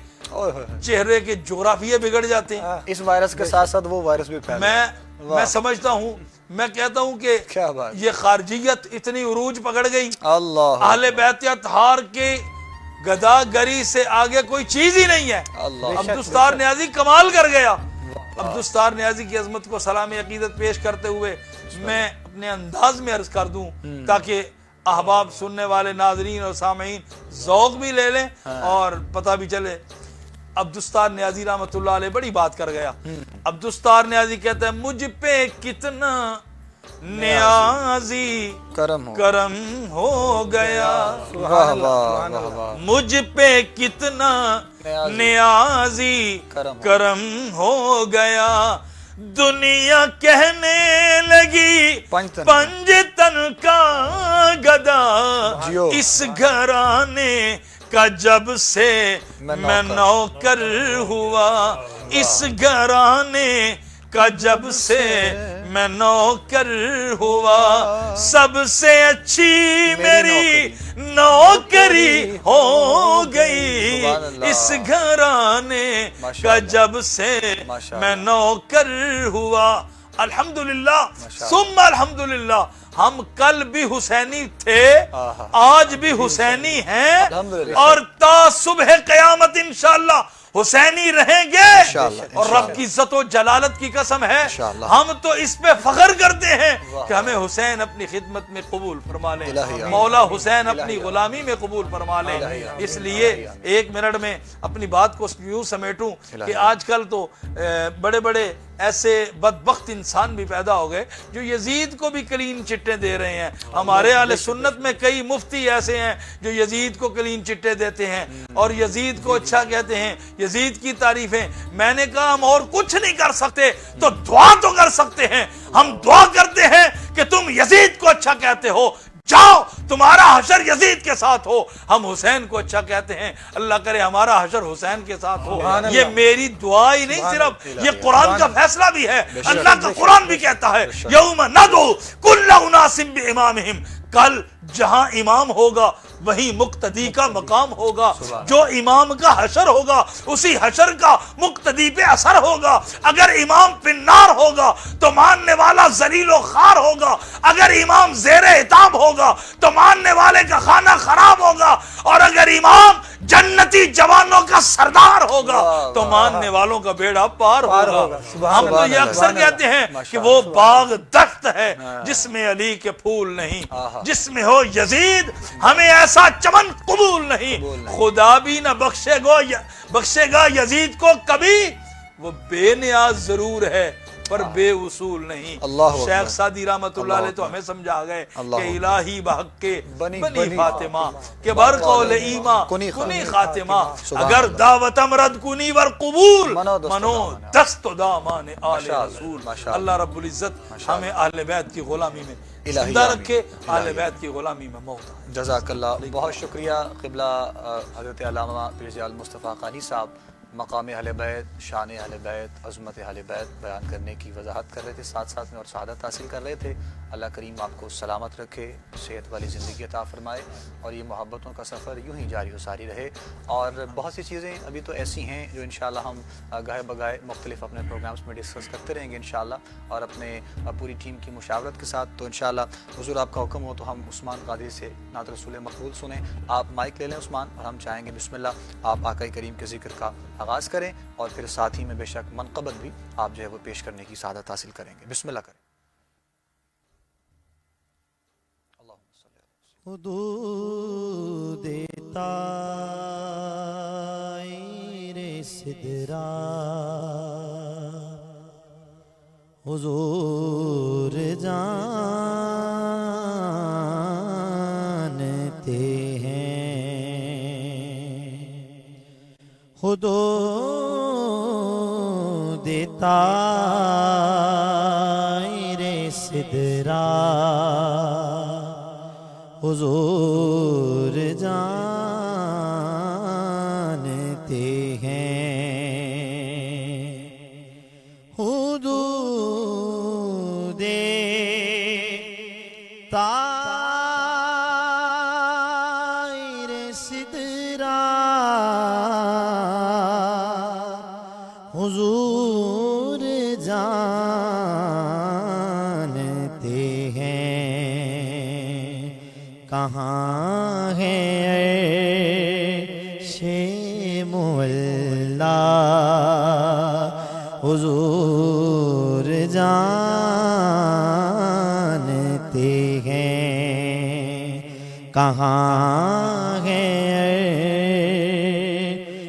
E: چہرے کے جغرافیے بگڑ جاتے ہیں۔
A: اس وائرس کے ساتھ ساتھ وہ وائرس بھی پھیل
E: میں سمجھتا ہوں، میں کہتا ہوں کہ یہ خارجیت اتنی عروج پکڑ گئی،
A: اللہ
E: اہل بیت اطہار کے گدا گری سے آگے کوئی چیز ہی نہیں ہے۔ عبدالستار نیازی کمال کر گیا۔ عبدالستار نیازی کی عظمت کو سلام عقیدت پیش کرتے ہوئے میں اپنے انداز میں عرض کر دوں تاکہ احباب سننے والے ناظرین اور سامعین ذوق بھی لے لیں اور پتہ بھی چلے۔ عبدالستار نیازی رحمت اللہ علیہ بڑی بات کر گیا۔ عبدالستار نیازی کہتا ہے مجھ پہ کتنا نیازی کرم ہو گیا، مجھ پہ کتنا نیازی کرم ہو گیا، دنیا کہنے لگی پنجتن کا گدا، اس گھرانے کا جب سے میں نوکر ہوا، اس گھرانے کا جب سے میں نوکر ہوا، سب سے اچھی میری نوکری ہو گئی، اس گھرانے کا جب سے میں نوکر ہوا۔ الحمدللہ ثم الحمدللہ، ہم کل بھی حسینی تھے، آج بھی حسینی ہیں، اور تا صبح قیامت انشاءاللہ حسینی رہیں گے، اور رب کی عزت و جلالت کی قسم ہے ہم تو اس پہ فخر کرتے ہیں کہ ہمیں حسین اپنی خدمت میں قبول فرما لے، مولا حسین اپنی غلامی میں قبول فرما لے۔ اس لیے ایک منٹ میں اپنی بات کو یوں سمیٹوں کہ آج کل تو بڑے بڑے ایسے بدبخت انسان بھی پیدا ہو گئے جو یزید کو بھی کلین چٹیں دے رہے ہیں۔ ہمارے اہل سنت میں کئی مفتی ایسے ہیں جو یزید کو کلین چٹیں دیتے ہیں اور یزید کو اچھا کہتے ہیں، یزید کی تعریفیں۔ میں نے کہا ہم اور کچھ نہیں کر سکتے تو دعا تو کر سکتے ہیں، ہم دعا کرتے ہیں کہ تم یزید کو اچھا کہتے ہو، جاؤ تمہارا حشر یزید کے ساتھ ہو۔ ہم حسین کو اچھا کہتے ہیں، اللہ کرے ہمارا حشر حسین کے ساتھ ہو۔ یہ میری دعا ہی نہیں، صرف یہ قرآن کا فیصلہ بھی ہے، اللہ کا قرآن بھی کہتا ہے یوم ندعو کل اناس بامامہم، کل جہاں امام ہوگا وہیں مقتدی کا مقام ہوگا، جو امام کا حشر ہوگا اسی حشر کا مقتدی پہ اثر ہوگا۔ اگر امام پنار ہوگا تو ماننے والا ذلیل و خوار ہوگا، اگر امام زیر عتاب ہوگا تو ماننے والے کا خانہ خراب ہوگا، اور اگر امام جنتی جوانوں کا سردار ہوگا تو ماننے والوں کا بیڑا پار ہوگا۔ ہم تو یہ اکثر کہتے ہیں کہ وہ باغ دشت ہے جس میں علی کے پھول نہیں، جس میں ہو یزید ہمیں ایسا چمن قبول نہیں۔ خدا بھی نہ بخشے گا یزید کو کبھی، وہ بے نیاز ضرور ہے پر بے اصول نہیں۔ شیخ سعدی رحمت اللہ علیہ تو ہمیں سمجھا گئے کہ الہی بحق کے بنی فاطمہ کے بر قول ایمہ کنی خاتمہ، اگر دعوت امرد کنی ور قبول منو دست و دامان آل رسول۔ اللہ رب العزت ہمیں اہل بیت کی غلامی میں زندہ رکھے، اہل بیت کی غلامی میں موت۔
A: جزاک اللہ، بہت شکریہ قبلہ حضرت علامہ پیر ضیاء المصطفیٰ قانی صاحب مقام اہل بیت، شان اہل بیت، عظمت اہل بیت بیان کرنے کی وضاحت کر رہے تھے، ساتھ ساتھ میں اور سعادت حاصل کر رہے تھے۔ اللہ کریم آپ کو سلامت رکھے، صحت والی زندگی عطا فرمائے، اور یہ محبتوں کا سفر یوں ہی جاری و ساری رہے۔ اور بہت سی چیزیں ابھی تو ایسی ہیں جو انشاءاللہ ہم گاہے بگاہے مختلف اپنے پروگرامز میں ڈسکس کرتے رہیں گے انشاءاللہ، اور اپنے پوری ٹیم کی مشاورت کے ساتھ۔ تو انشاءاللہ حضور آپ کا حکم ہو تو ہم عثمان قادری سے نعت رسول مقبول سنیں۔ آپ مائک لے لیں عثمان، اور ہم چاہیں گے بسم اللہ آپ آقا کریم کے ذکر کا آغاز کریں، اور پھر ساتھ ہی میں بے شک منقبت بھی آپ جو ہے وہ پیش کرنے کی سعادت حاصل کریں گے۔ بسم اللہ کریں۔
F: حدود طائر سدرا حضور جانتے ہیں، حدود طائر سدرا حضور جانتے ہیں، حدود طائر سدرا حضور جانتے ہیں، کہاں ہے عرش مولا حضور جانتے ہیں، کہاں ہے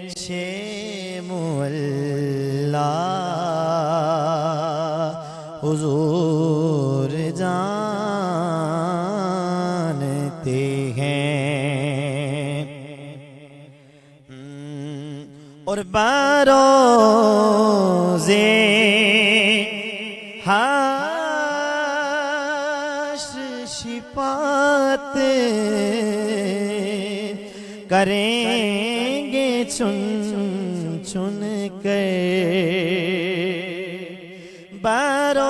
F: عرش مولا حضور جانتے ہیں، اور بروزے شفاعت کریں گے چن چن کے بروز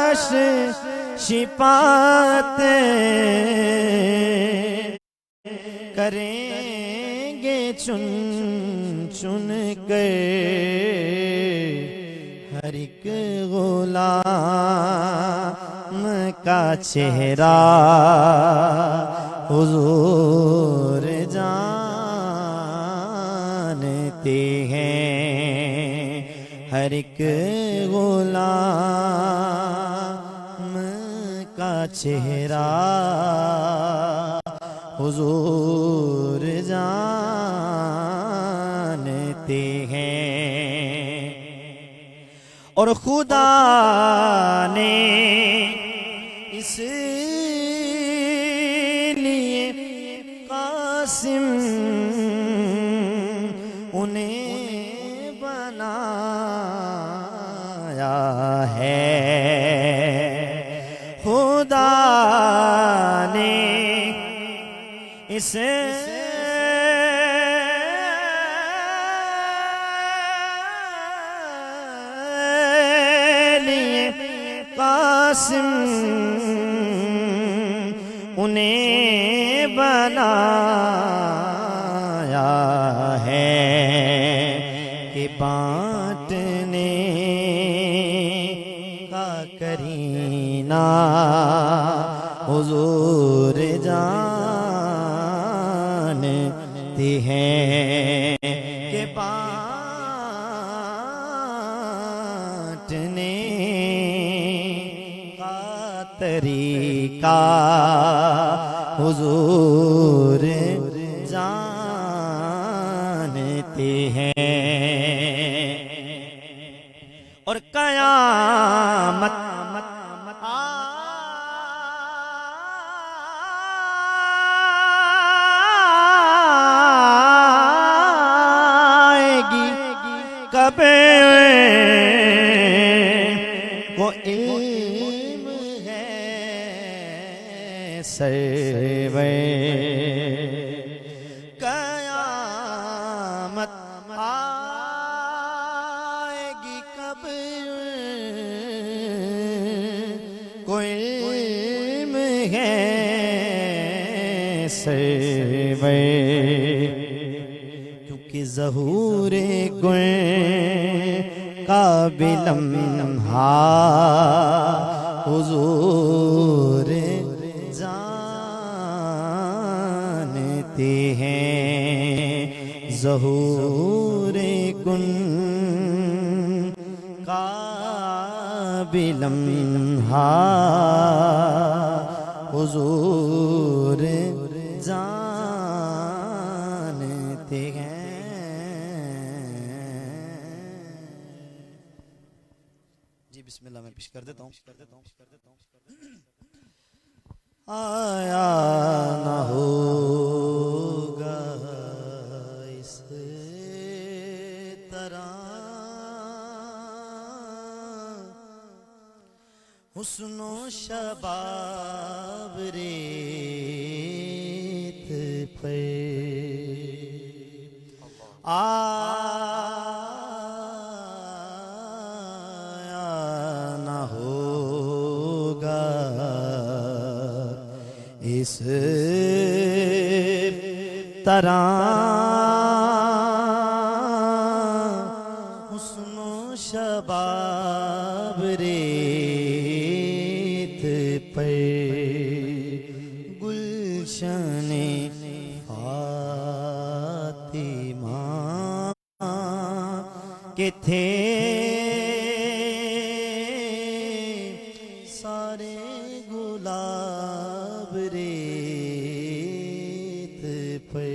F: حشر شفاعت کریں گے چن چن کے ہر ایک غلام کا چہرہ حضور جانتے ہیں، ہر ایک غلام کا چہرہ حضور جانتے ہیں، اور خدا نے اس لیے قاسم انہیں بنایا ہے، خدا نے اس لیے قاسم انہیں بنایا ہے کہ بانٹنے کا کرینہ حضور جانتے ہیں، کہ بانٹنے کا طریقہ حضور جانتے ہیں، اور قیامت آئے گی کب کو علم ہے سرور، قیامت آئے گی کب کو علم ہے سرور، کیونکہ ظہور گل کا بھی لمحہ حضور جانتے ہیں، ظہور گل کا بھی لمحہ حضور جانتے ہیں۔ جی بسم اللہ میں پیش کر دیتا ہوں۔ آیا نہ ہوگا اس طرح حسن و شباب ریت پہ آیا نہ ہوگا اس طرح حسن و شباب ریت پہ گلشن فاطمہ کے تھے سارے گلاب ریت پہ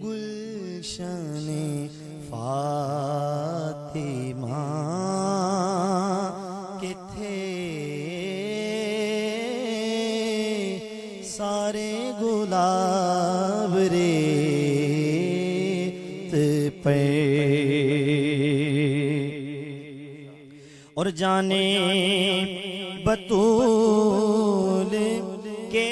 F: گلشن فاطمہ کے تھے سارے گلاب ریت پہ اور جانے بطول کے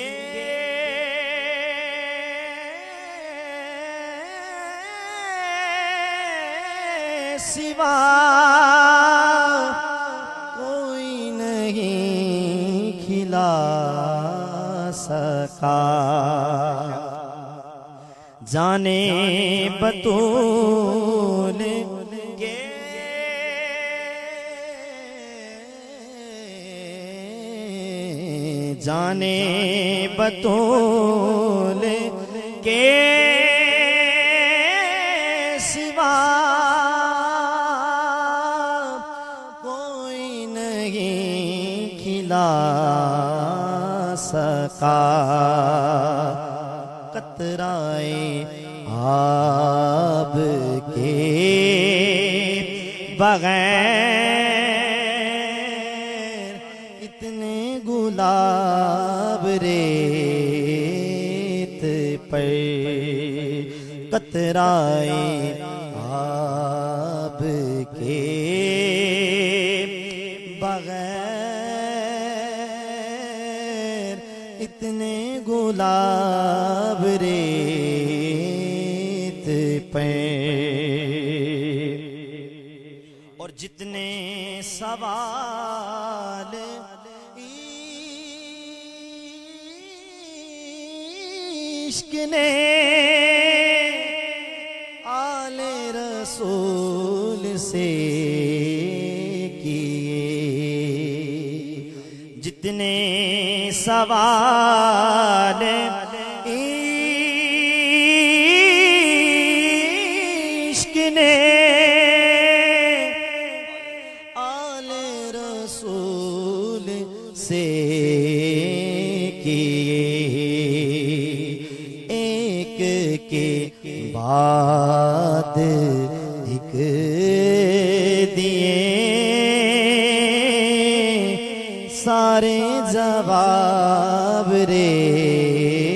F: سوا کوئی نہیں کھلا سکا جانے بطول کے جانے بطول کے سوا کوئی نہیں کھلا سکا قطرائے آب کے بغیر اتنے گلاب ریت پر قطرائے آب کے بغیر اتنے گلاب ریت پہ اور جتنے سوال عشق نے آل رسول سے کیے جتنے سوال عشق نے آل رسول سے کیے ایک کے بعد ایک دیے سارے جواب ریت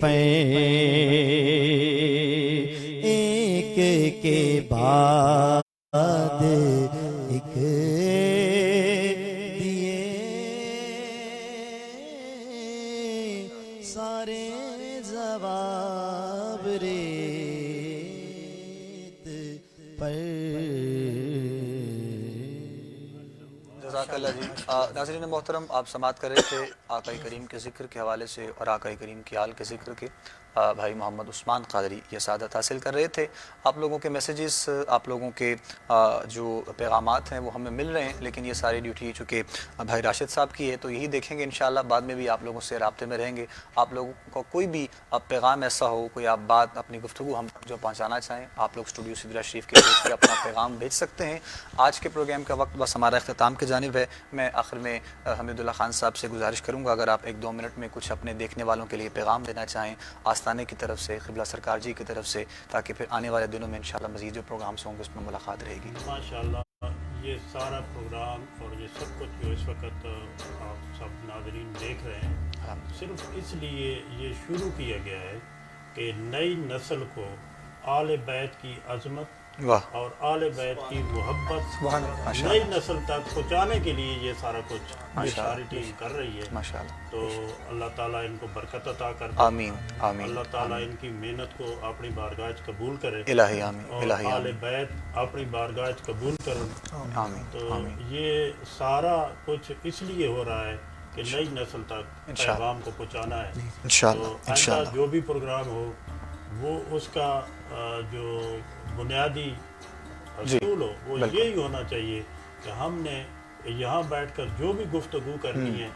F: پہ ایک کے بعد ایک دیے سارے جواب ریت پر
A: جزاک اللہ جی۔ ناظرین محترم، آپ سماعت کر رہے تھے آقا کریم کے ذکر کے حوالے سے اور آقا کریم کی آل کے ذکر کے۔ بھائی محمد عثمان قادری یہ سعادت حاصل کر رہے تھے۔ آپ لوگوں کے میسیجز، آپ لوگوں کے جو پیغامات ہیں وہ ہمیں مل رہے ہیں، لیکن یہ ساری ڈیوٹی چونکہ بھائی راشد صاحب کی ہے تو یہی دیکھیں گے انشاءاللہ، بعد میں بھی آپ لوگوں سے رابطے میں رہیں گے۔ آپ لوگوں کو کوئی بھی پیغام ایسا ہو، کوئی آپ بات، اپنی گفتگو ہم جو پہنچانا چاہیں، آپ لوگ اسٹوڈیو سدرا شریف کے پیج پہ اپنا پیغام بھیج سکتے ہیں۔ آج کے پروگرام کا وقت بس ہمارا اختتام کی جانب ہے۔ میں آخر میں حمید اللہ خان صاحب سے گزارش کروں گا اگر آپ 1-2 منٹ میں کچھ اپنے دیکھنے والوں کے لیے پیغام دینا چاہیں آستانے کی طرف سے، قبلہ سرکار جی کی طرف سے، تاکہ پھر آنے والے دنوں میں انشاءاللہ مزید جو پروگرامس ہوں گے اس میں ملاقات رہے گی۔
C: ماشاءاللہ یہ سارا پروگرام اور یہ سب کچھ جو اس وقت آپ سب ناظرین دیکھ رہے ہیں صرف اس لیے یہ شروع کیا گیا ہے کہ نئی نسل کو آل بیت کی عظمت
A: واہ،
C: اور آل بیت کی محبت نئی نسل تک پہنچانے کے لیے یہ سارا کچھ یہ ساری ٹیم کر رہی ہے۔
A: ماشاءاللہ،
C: تو اللہ تعالیٰ ان کو برکت عطا کر دے،
A: آمین آمین،
C: اللہ تعالیٰ ان کی محنت کو اپنی بارگاہ قبول کرے،
A: الہی آمین،
C: اور
A: الہی
C: آل
A: آمین،
C: بیت اپنی بارگاہ قبول کریں۔
A: آمین
C: تو
A: آمین،
C: یہ سارا کچھ اس لیے ہو رہا ہے کہ نئی نسل تک پیغام کو پہنچانا ہے۔
A: انشاءاللہ
C: تو
A: انشاءاللہ،
C: آئندہ جو بھی پروگرام ہو وہ اس کا جو بنیادی اصول ہو وہ یہی ہونا چاہیے کہ ہم نے یہاں بیٹھ کر جو بھی گفتگو کرنی ہے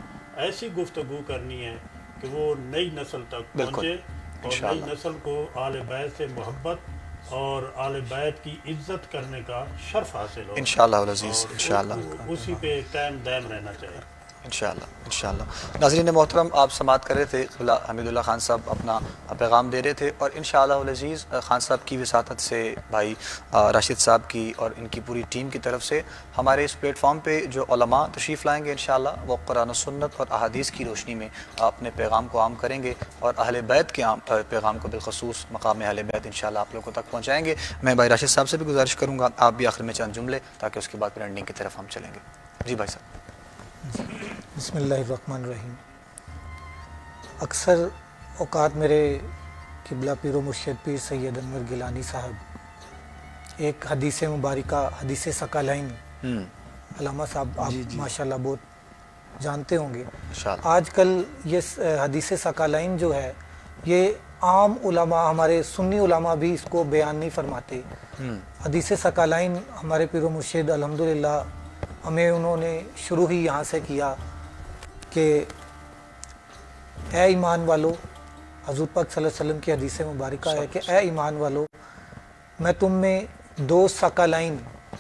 C: ایسی گفتگو کرنی ہے کہ وہ نئی نسل تک پہنچے اور نئی نسل کو آل بیت سے محبت اور آل بیت کی عزت کرنے کا شرف حاصل ہو،
A: انشاءاللہ العزیز، انشاءاللہ
C: اسی پہ قائم دائم رہنا چاہیے۔
A: انشاءاللہ ناظرین محترم، آپ سماعت کر رہے تھے قبلہ حمید اللہ خان صاحب اپنا پیغام دے رہے تھے، اور انشاءاللہ العزیز خان صاحب کی وساطت سے بھائی راشد صاحب کی اور ان کی پوری ٹیم کی طرف سے ہمارے اس پلیٹ فارم پہ جو علماء تشریف لائیں گے انشاءاللہ وہ قرآن و سنت اور احادیث کی روشنی میں اپنے پیغام کو عام کریں گے، اور اہل بیت کے پیغام کو بالخصوص مقام اہل بیت انشاءاللہ آپ لوگوں تک پہنچائیں گے۔ میں بھائی راشد صاحب سے بھی گزارش کروں گا آپ بھی آخر میں چند جملے، تاکہ اس کے بعد پھر اینڈنگ کی طرف ہم چلیں گے۔ جی بھائی صاحب۔
D: بسم اللہ الرحمن الرحیم۔ اکثر اوقات میرے قبلہ پیر و مرشد پیر سید انور گیلانی صاحب ایک حدیث مبارکہ، حدیث ثقلین، علامہ صاحب آپ ماشاءاللہ بہت جانتے ہوں گے۔ آج کل یہ حدیث ثقلین جو ہے یہ عام علماء، ہمارے سنی علماء بھی اس کو بیان نہیں فرماتے۔ حدیث ثقلین ہمارے پیر و مرشد الحمدللہ ہمیں انہوں نے شروع ہی یہاں سے کیا کہ اے ایمان والو، حضور پاک صلی اللہ علیہ وسلم کی حدیث مبارکہ ہے کہ اے ایمان والو، میں تم میں دو ثقلین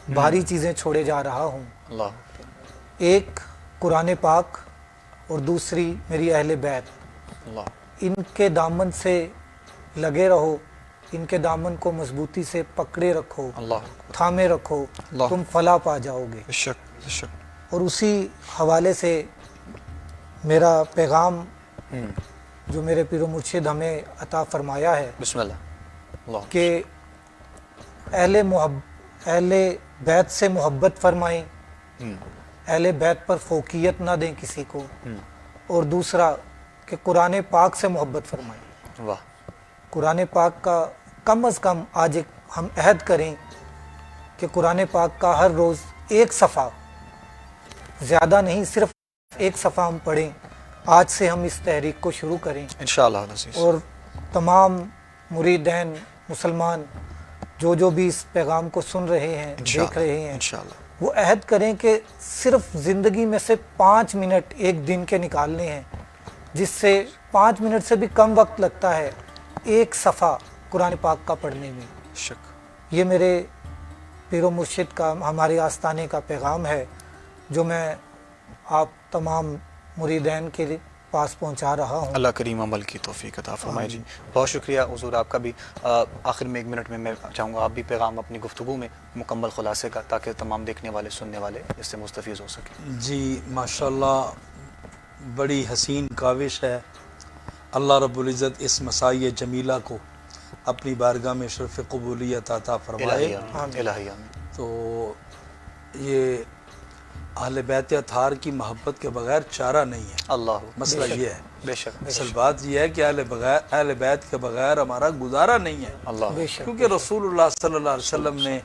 D: بھاری چیزیں چھوڑے جا رہا ہوں، ایک قرآن پاک اور دوسری میری اہل بیت، ان کے دامن سے لگے رہو، ان کے دامن کو مضبوطی سے پکڑے رکھو، تھامے رکھو، تم فلاح پا جاؤ گے۔ اور اسی حوالے سے میرا پیغام جو میرے پیر و مرشد ہمیں عطا فرمایا ہے
A: بسم اللہ
D: کہ اہل بیت سے محبت فرمائیں، اہل بیت پر فوقیت نہ دیں کسی کو، اور دوسرا کہ قرآن پاک سے محبت فرمائیں۔ قرآن پاک کا کم از کم آج ایک ہم عہد کریں کہ قرآن پاک کا ہر روز ایک صفحہ، زیادہ نہیں، صرف ایک صفحہ ہم پڑھیں۔ آج سے ہم اس تحریک کو شروع کریں
A: انشاءاللہ العزیز،
D: اور تمام مریدین مسلمان جو بھی اس پیغام کو سن رہے ہیں، دیکھ رہے ہیں، وہ عہد کریں کہ صرف زندگی میں سے 5 منٹ ایک دن کے نکالنے ہیں، جس سے 5 منٹ سے بھی کم وقت لگتا ہے ایک صفحہ قرآن پاک کا پڑھنے میں۔ یہ میرے پیر و مرشد کا، ہمارے آستانے کا پیغام ہے جو میں آپ تمام مریدین کے پاس پہنچا رہا ہوں۔
A: اللہ کریم عمل کی توفیق عطا فرمائے۔ جی بہت شکریہ حضور آپ کا بھی۔ آخر میں 1 منٹ میں چاہوں گا آپ بھی پیغام اپنی گفتگو میں مکمل خلاصے کا، تاکہ تمام دیکھنے والے سننے والے اس سے مستفیض ہو سکیں۔
E: جی ماشاءاللہ بڑی حسین کاوش ہے، اللہ رب العزت اس مسائی جمیلہ کو اپنی بارگاہ میں شرف قبولیت عطا فرمائے۔
A: الہی آمین۔
E: تو یہ اہل بیت اطہار کی محبت کے بغیر چارہ نہیں ہے۔
A: اللہ
E: مسئلہ یہ ہے،
A: بے شک،
E: اصل بات یہ ہے کہ اہل بیت کے بغیر ہمارا گزارا نہیں ہے،
A: اللہ
E: کیونکہ رسول اللہ صلی اللہ علیہ وسلم نے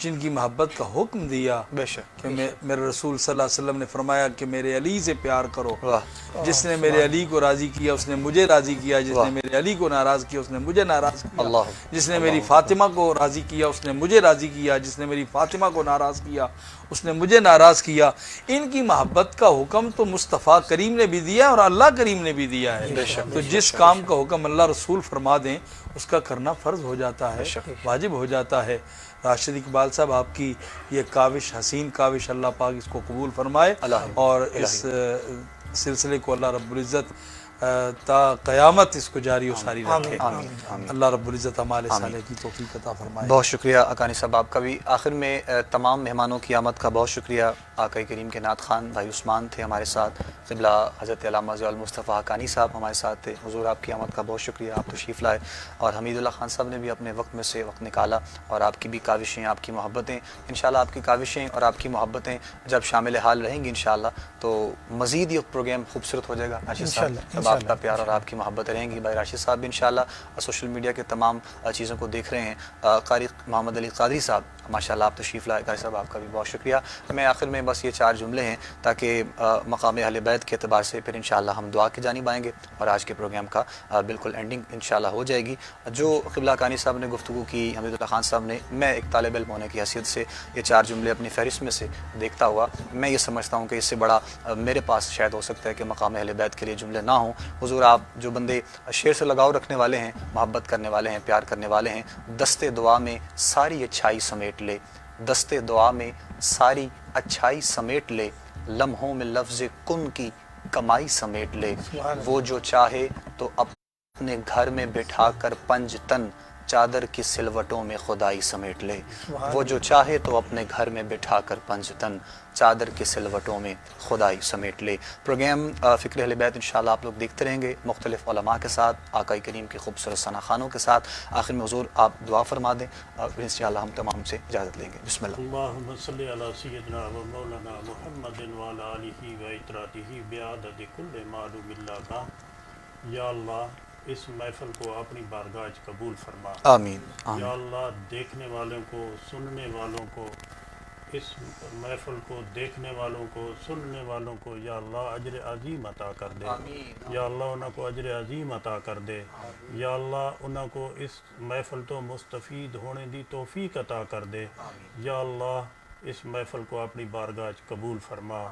E: جن کی محبت کا حکم دیا
A: بے شک،
E: کہ میرے رسول صلی اللہ علیہ وسلم نے فرمایا کہ میرے علی سے پیار کرو،
A: واہ،
E: جس نے میرے علی کو راضی کیا اس نے مجھے راضی کیا، جس نے میرے علی کو ناراض کیا اس نے مجھے ناراض کیا،
A: اللہ،
E: جس نے میری فاطمہ کو راضی کیا اس نے مجھے راضی کیا، جس نے میری فاطمہ کو ناراض کیا اس نے مجھے ناراض کیا۔ ان کی محبت کا حکم تو مصطفیٰ کریم نے بھی دیا ہے اور اللہ کریم نے بھی دیا ہے، تو جس کام کا حکم اللہ رسول فرما دیں اس کا کرنا فرض ہو جاتا ہے، واجب ہو جاتا ہے۔ راشد اقبال صاحب آپ کی یہ کاوش، حسین کاوش، اللہ پاک اس کو قبول فرمائے اور اس سلسلے کو اللہ رب العزت تا قیامت اس کو جاری و ساری رکھے۔ اللہ رب العزت اعمال صالح کی توفیق عطا فرمائے۔
A: بہت شکریہ اکانی صاحب آپ کا بھی۔ آخر میں تمام مہمانوں کی آمد کا بہت شکریہ۔ آقا کریم کے نعت خوان بھائی عثمان تھے ہمارے ساتھ، قبلہ حضرت علامہ ضیاء المصطفیٰ حقانی صاحب ہمارے ساتھ تھے۔ حضور آپ کی آمد کا بہت شکریہ، آپ تشریف لائے، اور حمید اللہ خان صاحب نے بھی اپنے وقت میں سے وقت نکالا، اور آپ کی بھی کاوشیں، آپ کی محبتیں، انشاءاللہ آپ کی کاوشیں اور آپ کی محبتیں جب شامل حال رہیں گی انشاءاللہ تو مزید یہ پروگرام خوبصورت ہو جائے گا راشد صاحب، جب آپ کا پیار اور آپ کی محبت رہیں گی۔ بھائی راشد صاحب بھی انشاءاللہ سوشل میڈیا کے تمام چیزوں کو دیکھ رہے ہیں۔ قاری محمد علی قادری صاحب ماشاءاللہ آپ تشریف لائے، قاری صاحب آپ کا بھی بہت شکریہ۔ میں آخر میں بس یہ 4 جملے ہیں تاکہ مقام اہل بیت کے اعتبار سے پھر انشاءاللہ ہم دعا کی جانب آئیں گے اور آج کے پروگرام کا بالکل اینڈنگ انشاءاللہ ہو جائے گی۔ جو قبلہ حقانی صاحب نے گفتگو کی، حمید اللہ خان صاحب نے، میں ایک طالب علم ہونے کی حیثیت سے یہ 4 جملے اپنی فہرست میں سے دیکھتا ہوا میں یہ سمجھتا ہوں کہ اس سے بڑا میرے پاس شاید ہو سکتا ہے کہ مقام اہل بیت کے لیے جملے نہ ہوں۔ حضور آپ جو بندے شعر سے لگاؤ رکھنے والے ہیں، محبت کرنے والے ہیں، پیار کرنے والے ہیں، دستے دعا میں ساری اچھائی سمیٹ لے، دستے دعا میں ساری اچھائی سمیٹ لے، لمحوں میں لفظ کن کی کمائی سمیٹ لے، وہ جو چاہے تو اپنے گھر میں بٹھا کر پنج تن چادر کی سلوٹوں میں خدائی سمیٹ لے، وہ جو چاہے تو اپنے گھر میں بٹھا کر پنج تن چادر کی سلوٹوں میں خدائی سمیٹ لے۔ پروگرام فکر اہل بیت انشاءاللہ آپ لوگ دیکھتے رہیں گے مختلف علماء کے ساتھ، آقا کریم کے خوبصورت ثنا خوانوں کے ساتھ۔ آخر میں حضور آپ دعا فرما دیں اور پھر انشاءاللہ ہم تمام سے اجازت لیں گے۔ بسم اللہ۔
C: اللہم صلی علی سیدنا و مولانا محمد وعلی آلہ و اطراطہ بعدد کل معلوم اللہ کا۔ یا اللہ اس محفل کو اپنی بارگاہ وچ قبول فرما۔
A: آمین آمین۔
C: یا اللہ دیکھنے والوں کو، سننے والوں کو، اس محفل کو دیکھنے والوں کو، سننے والوں کو یا اللہ اجر عظیم عطا کر دے۔ یا اللہ انہوں کو اجر عظیم عطا کر دے۔ یا اللہ انہوں کو اس محفل تو مستفید ہونے دی توفیق عطا کر دے۔ یا اللہ اس محفل کو اپنی بارگاہ وچ قبول فرما۔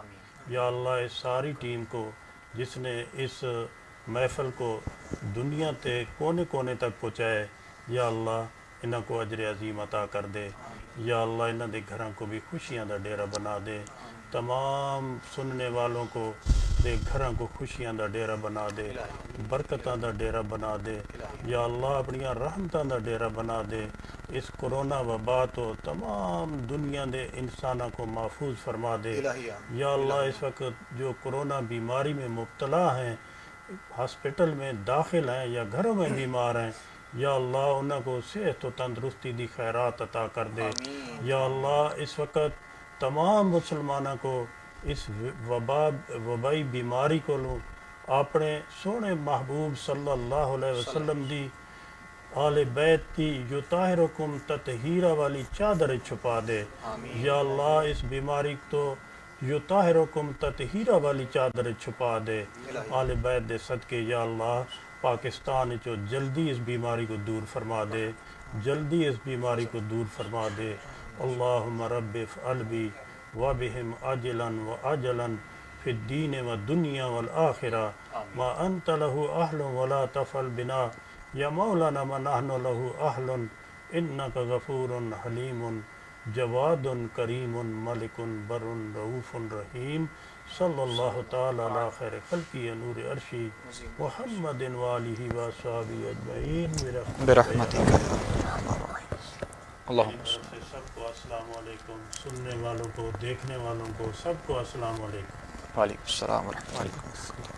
C: یا اللہ اس ساری ٹیم کو جس نے اس محفل کو دنیا تے کونے کونے تک پہنچائے، یا اللہ انہوں کو اجر عظیم عطا کر دے۔ یا اللہ انہوں دے گھراں کو بھی خوشیاں دا ڈیرہ بنا دے، تمام سننے والوں کو دے گھراں کو خوشیاں دا ڈیرہ بنا دے، برکتاں دا ڈیرہ بنا دے۔ یا اللہ اپنیاں رحمتاں دا ڈیرہ بنا دے۔ اس کرونا وبا تو تمام دنیا دے انسانوں کو محفوظ فرما دے۔ یا اللہ اس وقت جو کرونا بیماری میں مبتلا ہیں، ہاسپٹل میں داخل ہیں یا گھروں میں بیمار ہیں، یا اللہ انہوں کو صحت و تندرستی دی خیرات عطا کر دے۔ یا اللہ اس وقت تمام مسلمانوں کو اس وبائی بیماری کو اپنے سونے محبوب صلی اللہ علیہ وسلم دی آل بیت کی یطہرکم تطہیرہ والی چادر چھپا دے۔ یا اللہ اس بیماری تو یطہرکم تطہیرہ والی چادر چھپا دے آل بیت دے صدقے۔ یا اللہ پاکستان جو جلدی اس بیماری کو دور فرما دے، جلدی اس بیماری کو دور فرما دے۔ اللہم رب افعل بی وبہم عجلا و عجلا فی الدین و دنیا والآخرہ ما انت لہ اہل ولا تفعل بنا یا مولانا ما نحن لہ اہل انکا غفور حلیم جواد کریم ملک بر رؤوف رحیم صلی اللہ تعالی علی خیر خلقی نور عرشی محمد وآلہ وصحبہ اجمعین
A: برحمتک یا ارحم الراحمین۔ اللہم
C: سب کو السلام علیکم، سننے والوں کو، دیکھنے والوں کو، سب کو السلام علیکم۔
A: وعلیکم السلام ورحمۃ اللہ۔